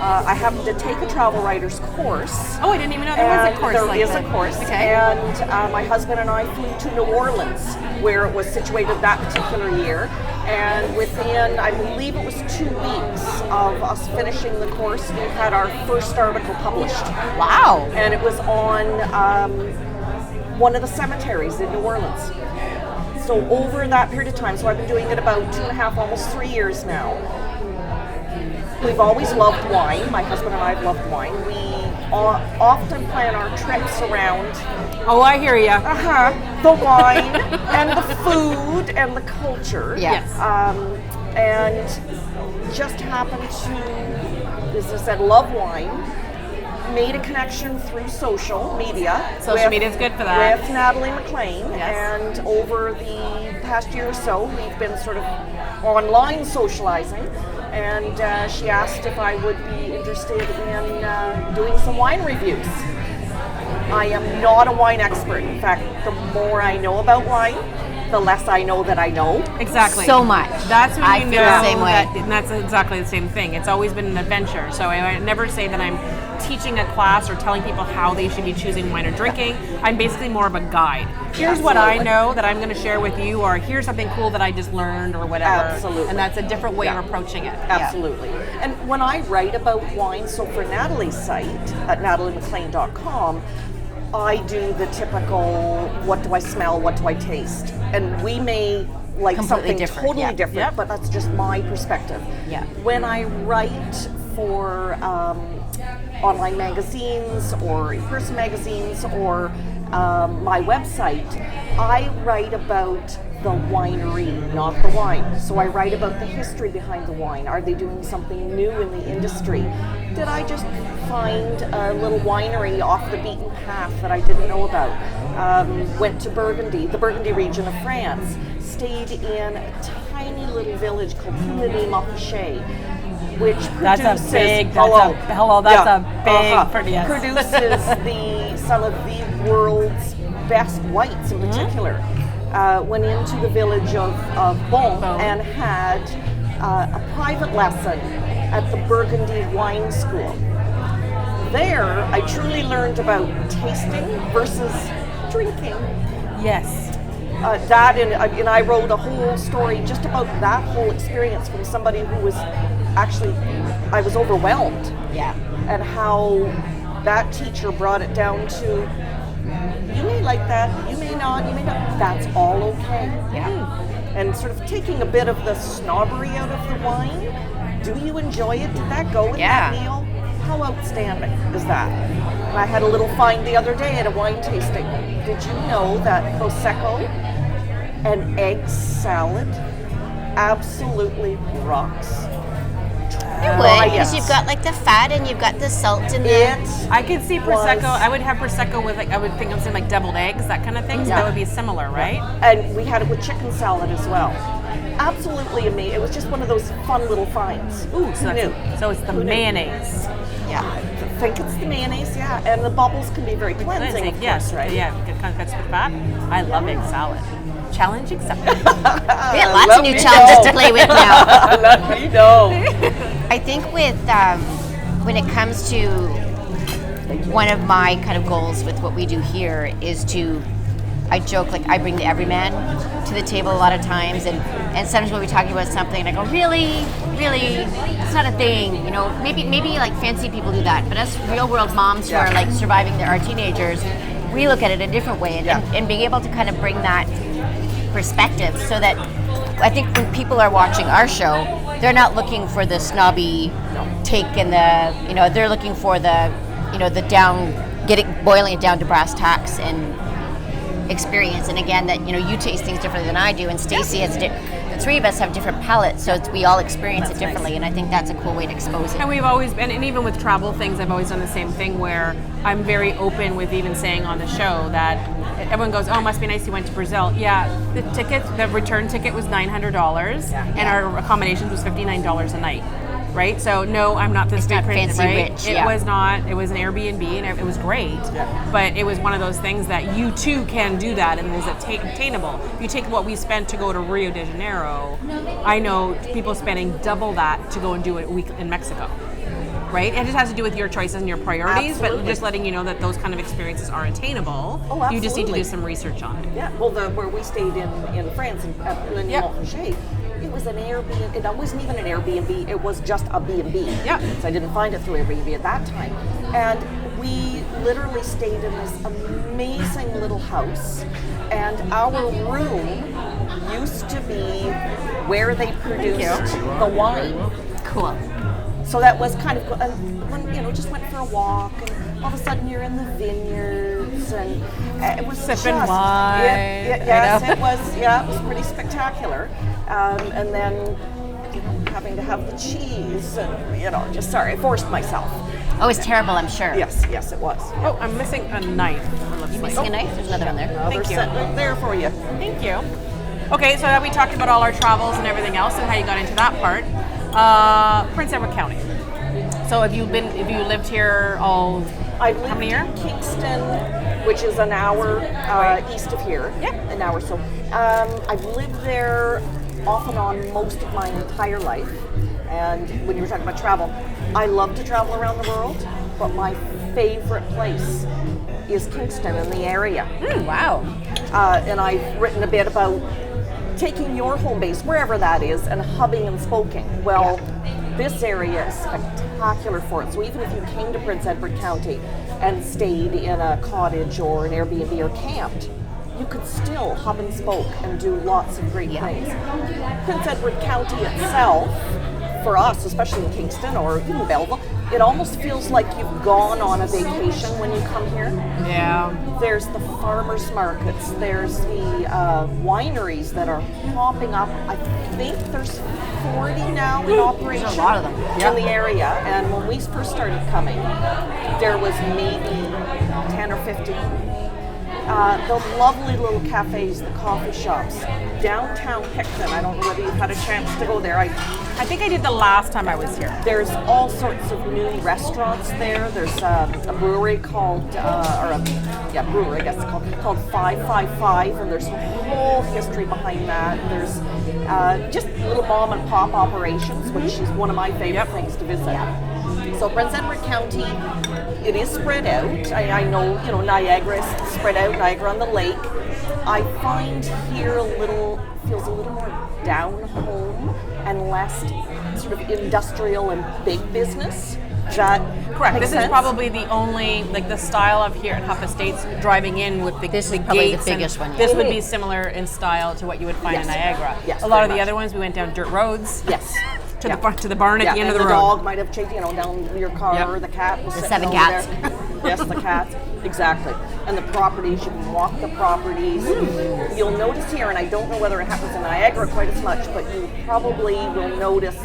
I happened to take a travel writer's course. Oh, I didn't even know there was a course. There is a course. Okay. And my husband and I flew to New Orleans, where it was situated that particular year. And within, I believe it was 2 weeks of us finishing the course, we had our first article published. Wow. And it was on one of the cemeteries in New Orleans. So over that period of time, so I've been doing it about 2.5, almost 3 years now. We've always loved wine. My husband and I have loved wine. We often plan our trips around Oh, I hear you. the wine and the food and the culture. Yes. And just happened to, as I said, love wine. Made a connection through social media. Social media is good for that. With Natalie McLean. Yes. And over the past year or so, we've been sort of online socializing. And she asked if I would be interested in doing some wine reviews. I am not a wine expert. In fact, the more I know about wine, the less I know that I know. Exactly. So much. That's when I you feel know the same way. that, and that's exactly the same thing. It's always been an adventure. So I never say that I'm teaching a class or telling people how they should be choosing wine or drinking. I'm basically more of a guide. Here's what I know that I'm going to share with you, or here's something cool that I just learned, or whatever. Absolutely. And that's a different way of approaching it. Absolutely. And when I write about wine, so for Natalie's site at nataliemclean.com, I do the typical, what do I smell, what do I taste? And we may like Completely something different, totally yeah. different, Yep. but that's just my perspective. Yeah. When I write for online magazines or in-person magazines or my website, I write about the winery, not the wine. So I write about the history behind the wine. Are they doing something new in the industry? Did I just find a little winery off the beaten path that I didn't know about? Went to Burgundy, the Burgundy region of France, stayed in a tiny little village called Puligny-Montrachet, which produces produces some of the world's best whites in particular. Went into the village of Beaune and had a private lesson at the Burgundy Wine School. There, I truly learned about tasting versus drinking. Yes. And I wrote a whole story just about that whole experience from somebody who was actually, I was overwhelmed. Yeah. And how that teacher brought it down to You may like that, you may not, that's all okay. Yeah. And sort of taking a bit of the snobbery out of the wine. Do you enjoy it? Did that go with Yeah. that meal? How outstanding is that? And I had a little find the other day at a wine tasting. Did you know that Prosecco and egg salad absolutely rocks? It would, because you've got like the fat and you've got the salt in there. I could see Prosecco. was- I would have Prosecco with I would think of something like deviled eggs, that kind of thing. So Yeah. that would be similar, right? And we had it with chicken salad as well. Absolutely amazing. It was just one of those fun little finds. Ooh, so, Who knew? so it's the Who knew? mayonnaise. Yeah, I think it's the mayonnaise, yeah. And the bubbles can be very cleansing, of yes, course, right? Yeah, it kind of cuts with fat. I love egg salad. Challenge accepted. We got lots let of new me challenges know. to play with now. Let me know. I think with when it comes to one of my kind of goals with what we do here is to, I joke, like I bring the everyman to the table a lot of times, and sometimes when we're talking about something, I go, really, it's not a thing, you know. Maybe like fancy people do that, but us real world moms who are like surviving our teenagers, we look at it a different way, and being able to kind of bring that perspective, so that I think when people are watching our show, they're not looking for the snobby take and the, you know, they're looking for the, you know, the boiling it down to brass tacks and experience. And again, that, you know, you taste things differently than I do, and Stacey has the three of us have different palates, so we all experience it differently, and I think that's a cool way to expose it. And we've always been, and even with travel things, I've always done the same thing where I'm very open with even saying on the show that everyone goes, oh, must be nice you went to Brazil. Yeah, the return ticket was $900, and our accommodations was $59 a night. Right, so no, I'm not this It's big not crazy, fancy right? rich, It yeah. was not. It was an Airbnb, and it was great. But it was one of those things that you too can do that, and is attainable. If you take what we spent to go to Rio de Janeiro, I know people spending double that to go and do it a week in Mexico. Right? It just has to do with your choices and your priorities, but Absolutely. just letting you know that those kind of experiences are attainable. Oh, You just need to absolutely. do some research on it. Yeah, well, where we stayed in France, at Plenier-Montrachet, it was an Airbnb. It wasn't even an Airbnb. It was just a B&B. Yeah. So I didn't find it through Airbnb at that time. And we literally stayed in this amazing little house. And our room used to be where they produced the wine. Cool. So that was kind of, and when, you know, just went for a walk, and all of a sudden you're in the vineyards, and it was Sipping just, wine, yes, you know. it was pretty spectacular. And then, you know, having to have the cheese, and, you know, just sorry, I forced myself. Oh, it's terrible, I'm sure. Yes, it was. Oh, I'm missing a knife. It looks like. Missing a knife? There's another one there. They're Thank you. sitting right there for you. Thank you. Okay, so now we talked about all our travels and everything else and how you got into that part. Prince Edward County. So have you lived here all? I've How many lived years? in Kingston, which is an hour east of here. Yeah. An hour or so. I've lived there off and on most of my entire life. And when you were talking about travel, I love to travel around the world, but my favorite place is Kingston in the area. Wow. And I've written a bit about taking your home base, wherever that is, and hubbing and spoking. Well, this area is spectacular for it. So even if you came to Prince Edward County and stayed in a cottage or an Airbnb or camped, you could still hub and spoke and do lots of great things. Prince Edward County itself, for us, especially in Kingston or even Belleville, it almost feels like you've gone on a vacation when you come here. Yeah. There's the farmers markets, there's the wineries that are popping up. I think there's 40 now in operation. There's a lot of them. In the area. And when we first started coming, there was maybe 10 or 15. The lovely little cafes, the coffee shops, downtown Picton. I don't know whether you've had a chance to go there. I think I did the last time I was here. There's all sorts of new restaurants there. There's a brewery called, brewery I guess it's called 555, and there's a whole history behind that. There's just little mom and pop operations, which is one of my favorite things to visit. So Prince Edward County, it is spread out. I know, you know, Niagara is spread out, Niagara on the lake. I find here feels a little more down home and less sort of industrial and big business. Does that Correct. make This sense? is probably the only, like the style of here at Huff Estates, driving in with the, This is the probably the gates. and biggest one, yeah. This would be similar in style to what you would find Yes. in Niagara. Yes, a lot very of the much. other ones, we went down dirt roads. Yes. To Yeah. the barn at the end and of the road. dog might have chased, down your car, Yep. or the cat was sitting 7 over cats. there. Yes, the cats. Exactly. And the properties, you can walk the properties. You'll notice here, and I don't know whether it happens in Niagara quite as much, but you probably will notice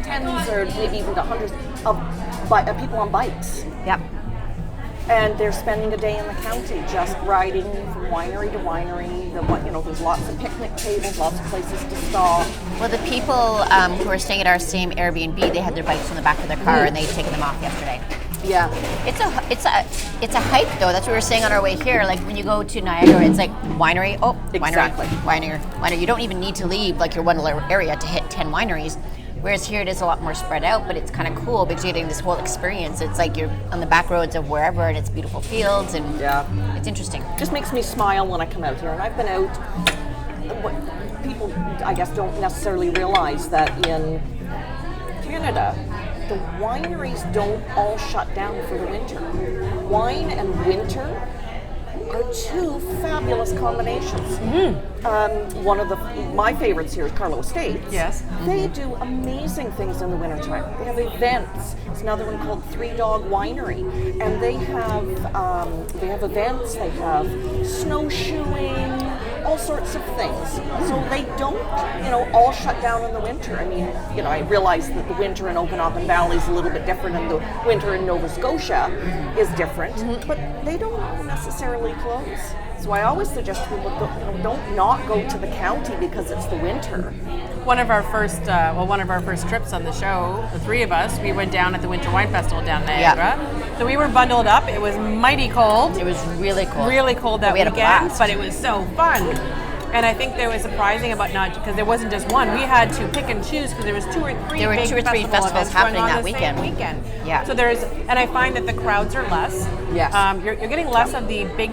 tens or maybe even hundreds of people on bikes. Yep. And they're spending a day in the county just riding from winery to winery. There's lots of picnic tables, lots of places to stop. Well, the people who were staying at our same Airbnb, they had their bikes in the back of their car, and they'd taken them off yesterday. Yeah. It's a hike though. That's what we were saying on our way here. Like when you go to Niagara, it's like winery. Oh, Exactly. winery. You don't even need to leave like your one little area to hit 10 wineries. Whereas here it is a lot more spread out, but it's kind of cool because you're getting this whole experience. It's like you're on the back roads of wherever, and it's beautiful fields, and it's interesting. Just makes me smile when I come out here. And I've been out. What people, I guess, don't necessarily realize that in Canada, the wineries don't all shut down for the winter. Wine and winter are two fabulous combinations. One of my favorites here is Carlo Estates. Yes. They do amazing things in the wintertime. They have events. There's another one called Three Dog Winery, and they have events. They have snowshoeing, all sorts of things. So they don't, all shut down in the winter. I mean, I realize that the winter in Okanagan Valley is a little bit different, and the winter in Nova Scotia is different, but they don't all necessarily close. So I always suggest people don't not go to the county because it's the winter. One of our first trips on the show, the three of us, we went down at the Winter Wine Festival down in Niagara. So we were bundled up. It was mighty cold. It was really cold. Really cold that we had a weekend, blast. but it was so fun. And I think there was surprising about not, because there wasn't just one. We had to pick and choose because there was two or three festivals events happening going on that the weekend. Same weekend. Yeah. So and I find that the crowds are less. Yes. You're getting less of the big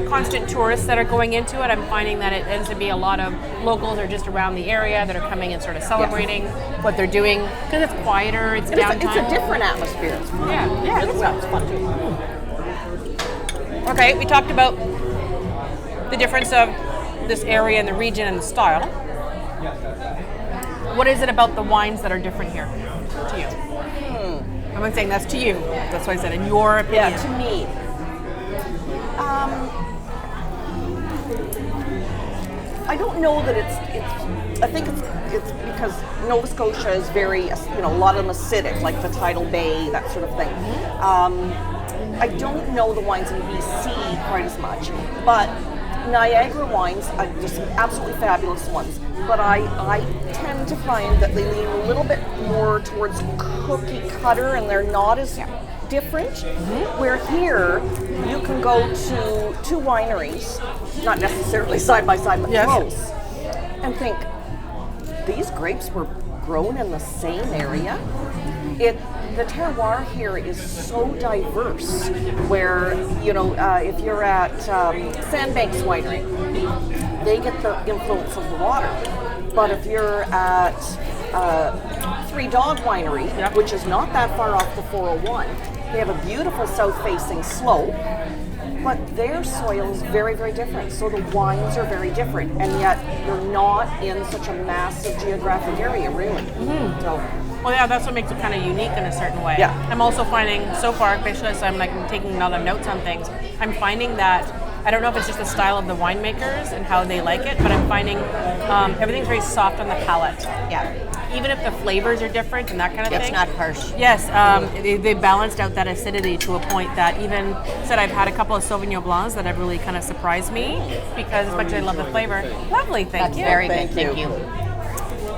constant tourists that are going into it. I'm finding that it ends to be a lot of locals or just around the area that are coming and sort of celebrating what they're doing because it's quieter, it's downtime. It's a different atmosphere. It's fun. Yeah, It's fun too. Okay, we talked about the difference of this area and the region and the style. What is it about the wines that are different here to you? I'm not saying that's to you. That's what I said, in your opinion. Yeah, to me. I don't know that it's I think it's because Nova Scotia is very, a lot of them acidic, like the Tidal Bay, that sort of thing. I don't know the wines in BC quite as much, but Niagara wines are just absolutely fabulous ones. But I tend to find that they lean a little bit more towards cookie cutter, and they're not as different. Where here, you can go to two wineries, not necessarily side by side, but close, and think, these grapes were grown in the same area? The terroir here is so diverse, where, if you're at Sandbanks Winery, they get the influence of the water. But if you're at Three Dog Winery, which is not that far off the 401, they have a beautiful south-facing slope, but their soil is very, very different. So the wines are very different, and yet you're not in such a massive geographic area, really. So. Well, yeah, that's what makes it kind of unique in a certain way. Yeah. I'm also finding so far, especially as I'm taking a lot of notes on things, I'm finding that, I don't know if it's just the style of the winemakers and how they like it, but I'm finding everything's very soft on the palate. Yeah. Even if the flavors are different and that kind of thing. It's not harsh. Yes, they balanced out that acidity to a point that even said I've had a couple of Sauvignon Blancs that have really kind of surprised me because as much as I love the flavor, lovely, thank That's you. very good. Thank you.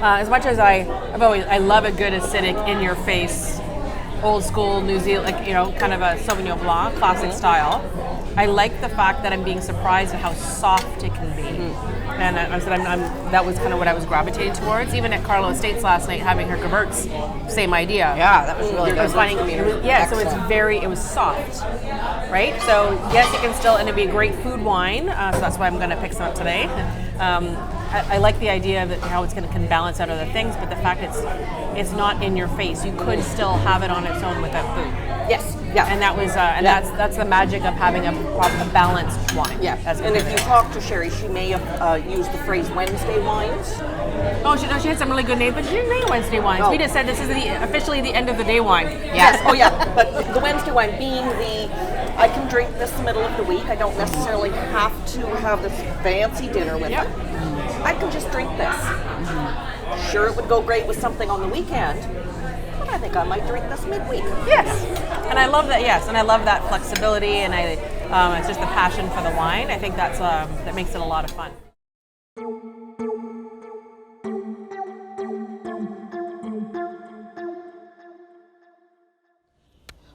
As much as I love a good acidic, in your face, old school New Zealand, kind of a Sauvignon Blanc, classic style. I like the fact that I'm being surprised at how soft it can be. And I said that was kind of what I was gravitating towards. Even at Carlo Estates last night, having her Gewurz, same idea. Yeah, that was really I was good. finding, so it was soft, right? So yes, it can still, and it'd be a great food wine. So that's why I'm going to pick some up today. I like the idea that how it's going to can balance out other things, but the fact it's not in your face. You could still have it on its own without food. Yes. Yeah. And that was that's the magic of having a balanced wine. Yeah. And if you talk to Sherry, she may have used the phrase Wednesday wines. Oh, she had some really good names, but she didn't name Wednesday wines. Oh. We just said this is officially the end of the day wine. Yes. Oh yeah. But the Wednesday wine being I can drink this in the middle of the week. I don't necessarily have to have this fancy dinner with it. I can just drink this. Sure, it would go great with something on the weekend, but I think I might drink this midweek. Yes, and I love that. Yes, and I love that flexibility, and it's just the passion for the wine. I think that makes it a lot of fun.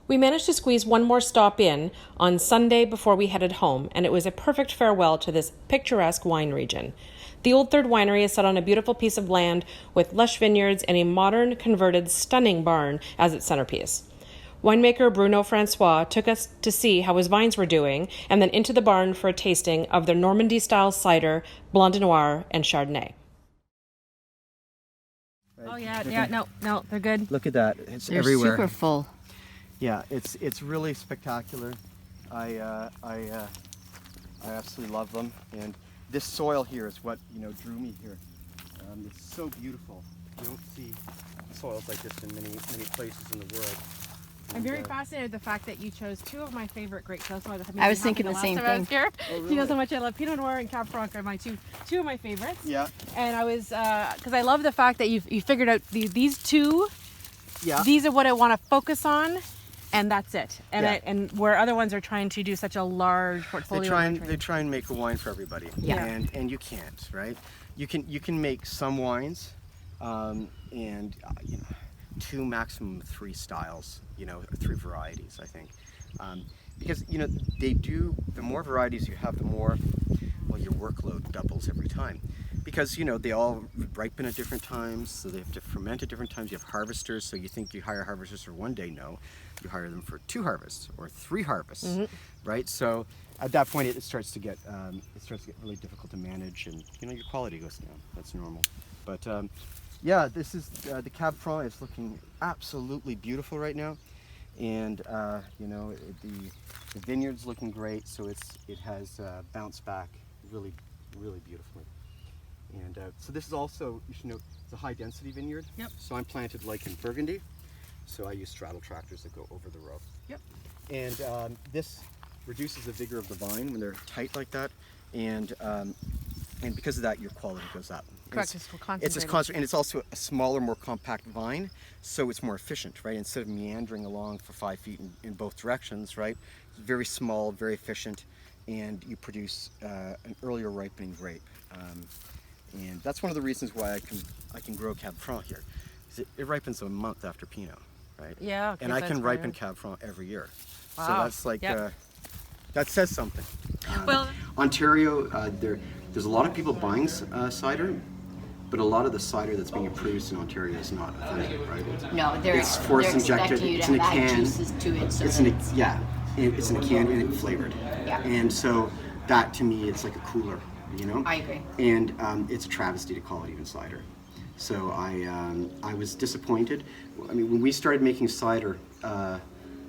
We managed to squeeze one more stop in on Sunday before we headed home, and it was a perfect farewell to this picturesque wine region. The Old Third Winery is set on a beautiful piece of land with lush vineyards and a modern, converted, stunning barn as its centerpiece. Winemaker Bruno Francois took us to see how his vines were doing, and then into the barn for a tasting of their Normandy-style cider, Blanc de Noir, and Chardonnay. Oh yeah, no, they're good. Look at that, it's They're everywhere. super full. Yeah, it's really spectacular. I absolutely love them, and this soil here is what drew me here. It's so beautiful. You don't see soils like this in many places in the world. I'm very fascinated with the fact that you chose two of my favorite grapes. That's why I was thinking the same thing. Here. You know how much I love Pinot Noir and Cab Franc are my two of my favorites. Yeah. And I was because I love the fact that you figured out these two. Yeah. These are what I want to focus on, and that's it. And Yeah. and where other ones are trying to do such a large portfolio. They try and make a wine for everybody. Yeah. And you can't, right? You can make some wines, and 2, maximum 3 styles, or 3 varieties, I think. Because, the more varieties you have, the more, your workload doubles every time. Because, they all ripen at different times, so they have to ferment at different times. You have harvesters, so you think you hire harvesters for one day. No, you hire them for 2 harvests or 3 harvests, right? So at that point, it starts to get really difficult to manage, and, your quality goes down. That's normal. But, yeah, this is the Cab Franc is looking absolutely beautiful right now, and the vineyard's looking great. So it has bounced back really, really beautifully. And so this is also, you should know, it's a high density vineyard. Yep. So I'm planted like in Burgundy. So I use straddle tractors that go over the row. Yep. And this reduces the vigor of the vine when they're tight like that, and because of that, your quality goes up. Correct. It's a concentrate, and it's also a smaller, more compact vine, so it's more efficient, right? Instead of meandering along for 5 feet in both directions, right? It's very small, very efficient, and you produce an earlier ripening grape. And that's one of the reasons why I can grow Cab Franc here. It ripens a month after Pinot, right? Yeah. Okay, and I can ripen Cab Franc every year. Wow. So that's like that says something. Well, Ontario, there's a lot of people buying cider, but a lot of the cider that's being produced in Ontario is not authentic, right? No, it's force injected. It's in a can. Juices to it, so it's in a can and it's flavored. Yeah. And so that to me, it's like a cooler, I agree. And it's a travesty to call it even cider. So I was disappointed. I mean, when we started making cider,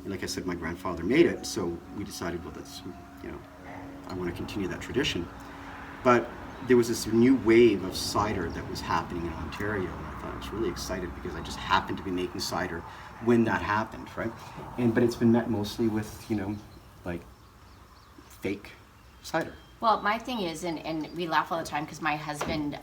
like I said, my grandfather made it, so we decided, well, that's, I want to continue that tradition. But there was this new wave of cider that was happening in Ontario, and I thought I was really excited because I just happened to be making cider when that happened, right? But it's been met mostly with, like fake cider. Well, my thing is, and we laugh all the time because my husband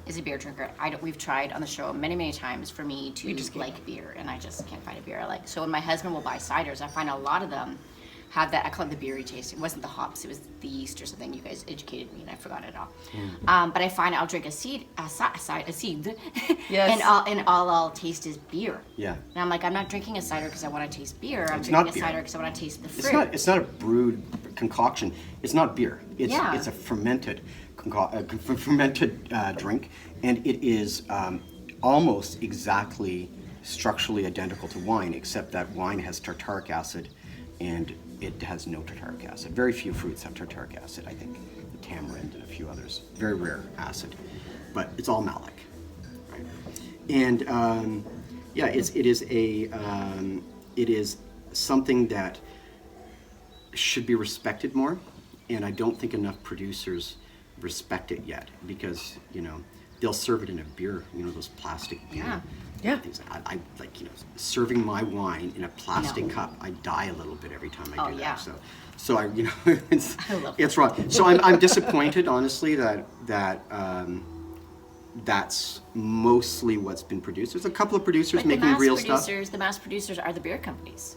is a beer drinker. We've tried on the show many times for me to like beer, and I just can't find a beer I like. So when my husband will buy ciders, I find a lot of them have that, I call it the beery taste. It wasn't the hops, it was the yeast or something. You guys educated me and I forgot it all. But I find I'll drink a seed, Yes. and all I'll taste is beer. Yeah. And I'm like, I'm not drinking a cider because I want to taste beer. I'm drinking a cider because I want to taste the fruit. It's not a brewed concoction. It's not beer. It's a fermented drink, and it is almost exactly structurally identical to wine, except that wine has tartaric acid and it has no tartaric acid. Very few fruits have tartaric acid, I think. tamarind and a few others. Very rare acid, but it's all malic. Right? And yeah, it is something that should be respected more, and I don't think enough producers respect it yet, because they'll serve it in a beer, those plastic beer things. I like serving my wine in a plastic cup. I die a little bit every time I do that. So I it's wrong. So I'm disappointed, honestly, that that's mostly what's been produced. There's a couple of producers making real stuff. The mass producers are the beer companies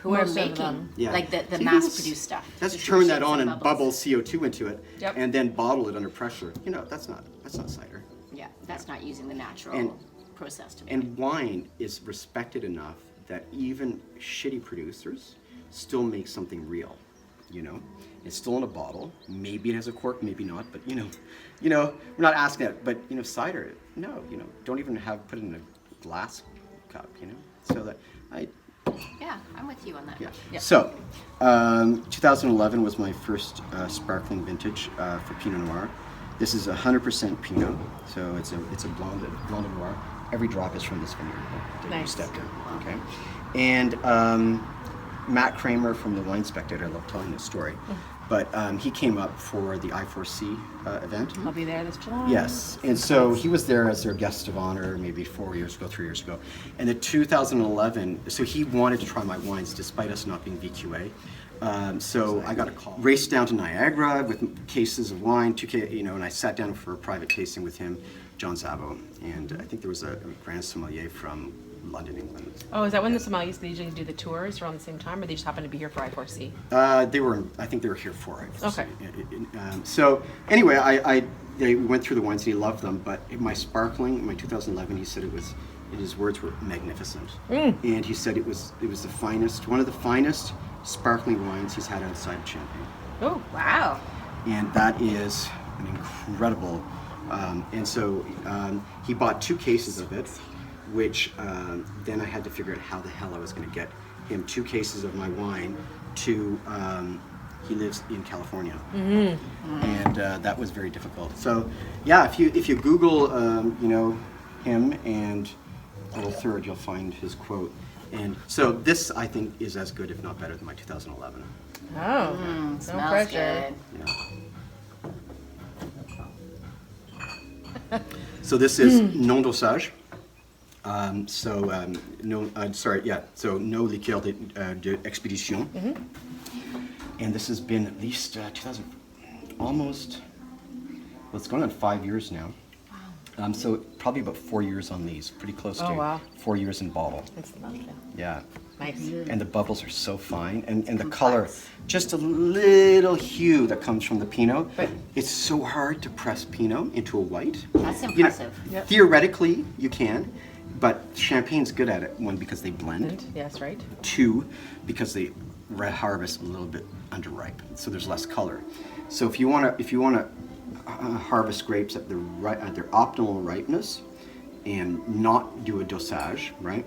who Most are of making them. like the So you mass-produced stuff. Let's The turn that shapes on and and bubbles. bubble CO2 into it, Yep. and then bottle it under pressure. That's not cider. Yeah, that's not using the natural And- process to make it. And wine is respected enough that even shitty producers still make something real. It's still in a bottle. Maybe it has a cork, maybe not. But we're not asking that. But cider, no. Don't even put it in a glass cup. So that Yeah, I'm with you on that. yeah. So, 2011 was my first sparkling vintage for Pinot Noir. This is 100% Pinot, so it's a blonde noir. Every drop is from this vineyard that you Nice. stepped in. Okay, and Matt Kramer from the Wine Spectator. I love telling this story, but he came up for the I4C event. I'll be there this July. Yes, and so he was there as their guest of honor maybe 3 years ago. And in 2011, so he wanted to try my wines despite us not being VQA. So I got a call. Raced down to Niagara with cases of wine, and I sat down for a private tasting with him, John Szabo, and I think there was a Grand Sommelier from London, England. Oh, is that when the sommeliers they usually do the tours around the same time, or they just happen to be here for I4C? I think they were here for it. Okay. So anyway, they went through the wines and he loved them, but my 2011, he said his words were magnificent. And he said it was one of the finest sparkling wines he's had outside of Champagne. Oh, Wow. And that is an incredible, and so he bought 2 cases of it, which then I had to figure out how the hell I was going to get him 2 cases of my wine to, he lives in California. And that was very difficult. So yeah, if you Google, him and Little Third, you'll find his quote. And so this, I think, is as good, if not better, than my 2011. oh, no Smells pressure. good. Yeah. So this is non dosage. So no liqueur d'expédition. And this has been at least 2000, almost. Well, it's going on 5 years now. So probably about 4 years on these, pretty close to Oh, wow. 4 years in bottle. That's lovely. Yeah. Nice. And the bubbles are so fine, and the color, just a little hue that comes from the Pinot. But- It's so hard to press Pinot into a white. That's impressive. Theoretically, you can, but Champagne's good at it. 1, because they blend. Yes, right. 2, because they harvest a little bit underripe, so there's less color. So if you want to harvest grapes at their optimal ripeness, and not do a dosage, right?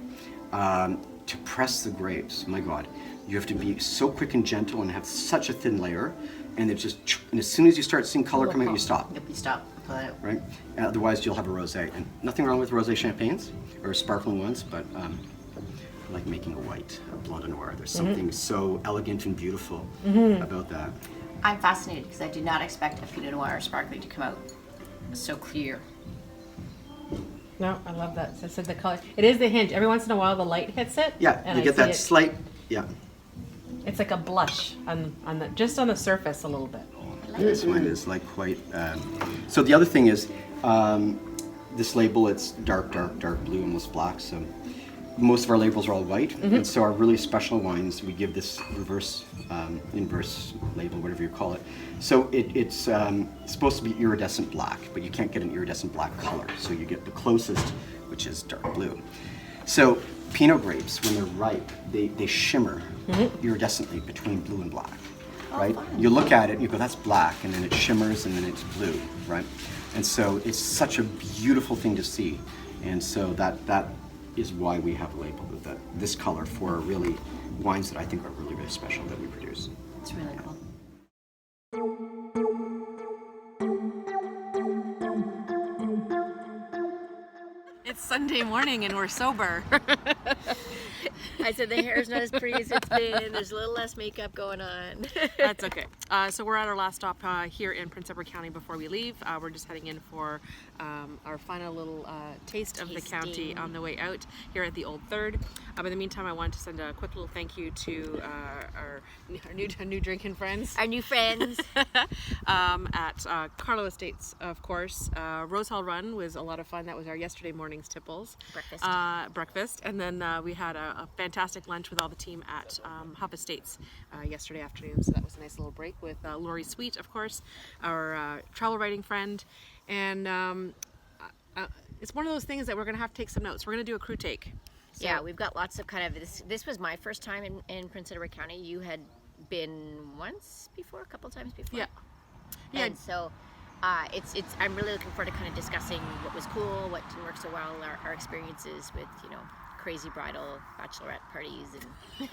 To press the grapes, my God, you have to be so quick and gentle and have such a thin layer, and and as soon as you start seeing color coming out, you stop. Yep, you stop. Pull it out. Right? Otherwise, you'll have a rosé. And nothing wrong with rosé champagnes or sparkling ones, but I like making a white, a blonde noir. There's something so elegant and beautiful about that. I'm fascinated because I did not expect a Pinot Noir sparkling to come out so clear. No, I love that. So I said the color. It is the hint. Every once in a while, the light hits it. Yeah, and you I get see that it. slight, yeah. It's like a blush on the just on the surface a little bit. This one is like quite. So the other thing is, this label, it's dark blue, almost black. So most of our labels are all white, and so our really special wines, we give this inverse label, whatever you call it. So it's supposed to be iridescent black, but you can't get an iridescent black color. So you get the closest, which is dark blue. So Pinot grapes, when they're ripe, they shimmer iridescently between blue and black. Right? You look at it and you go, that's black, and then it shimmers and then it's blue, right? And so it's such a beautiful thing to see. And so that is why we have a label with this color for really wines that I think are really, really special that we produce. It's really cool. It's Sunday morning and we're sober. I said the hair's not as pretty as it's been. There's a little less makeup going on. That's okay. So we're at our last stop here in Prince Edward County before we leave. We're just heading in for our final little taste of the county on the way out here at the Old Third. But in the meantime, I wanted to send a quick little thank you to our new drinking friends. Our new friends. At Carlo Estates, of course. Rose Hall Run was a lot of fun. That was our yesterday morning's tipples. Breakfast. And then we had a fantastic lunch with all the team at Huff Estates yesterday afternoon. So that was a nice little break with Lori Sweet, of course, our travel writing friend. And it's one of those things that we're going to have to take some notes. We're going to do a crew take. So, yeah, we've got lots of kind of this was my first time in Prince Edward County. You had been once before, a couple times before. Yeah. And so I'm really looking forward to kind of discussing what was cool, what didn't work so well, our experiences with, crazy bridal bachelorette parties and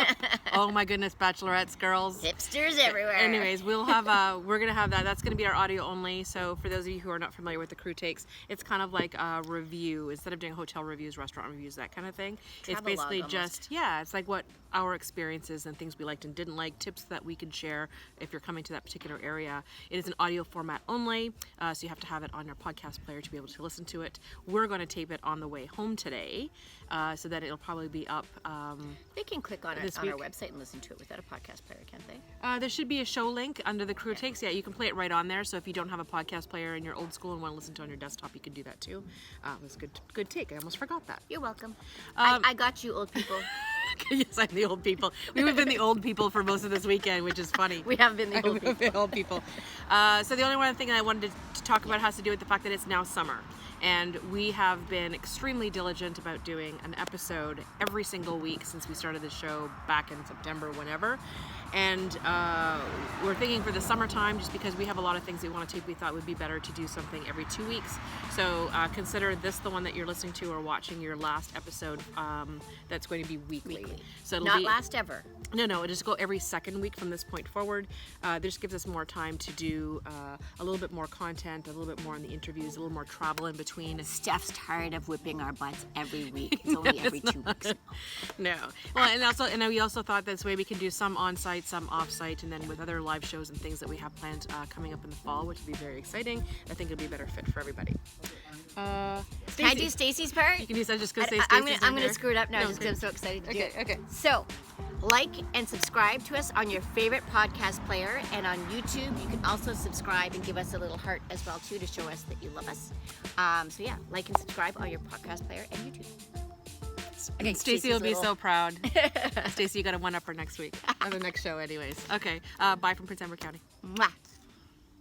oh my goodness, bachelorettes, girls, hipsters everywhere. Anyways, we'll have we're gonna have that's gonna be our audio only. So for those of you who are not familiar with the crew takes, it's kind of like a review instead of doing hotel reviews, restaurant reviews, that kind of thing. It's basically just it's like what our experiences and things we liked and didn't like, tips that we can share if you're coming to that particular area. It is an audio format only, so you have to have it on your podcast player to be able to listen to it. We're going to tape it on the way home today, so that it'll probably be up. They can click on it on our website and listen to it without a podcast player, can't they? There should be a show link under the crew takes. Yeah, you can play it right on there. So if you don't have a podcast player and you're old school and want to listen to it on your desktop, you can do that too. It was a good take. I almost forgot that. You're welcome. I got you, old people. Yes, I'm the old people. We've been the old people for most of this weekend, which is funny. We have been the old people. So the only one thing I wanted to talk about has to do with the fact that it's now summer. And we have been extremely diligent about doing an episode every single week since we started the show back in September, whenever. And we're thinking for the summertime, just because we have a lot of things we want to tape, we thought it would be better to do something every 2 weeks. So consider this the one that you're listening to or watching, your last episode that's going to be weekly. So it'll not last ever. No, it'll just go every second week from this point forward. This gives us more time to do a little bit more content, a little bit more on the interviews, a little more travel in between. Steph's tired of whipping our butts every week. It's only every 2 weeks. No. Well, and we also thought this way we can do some on-site, some off-site, and then with other live shows and things that we have planned coming up in the fall, which would be very exciting. I think it'll be a better fit for everybody. Can I do Stacey's part? You can do that. Just gonna say Stacey's. I'm gonna screw it up now just because I'm so excited to do it. Okay. So, like and subscribe to us on your favorite podcast player, and on YouTube you can also subscribe and give us a little heart as well too to show us that you love us. So yeah, like and subscribe on your podcast player and YouTube. Okay, Stacey will be so proud. Stacey, you got a one-upper next week or the next show, anyways. Okay, bye from Prince Edward County. Mwah.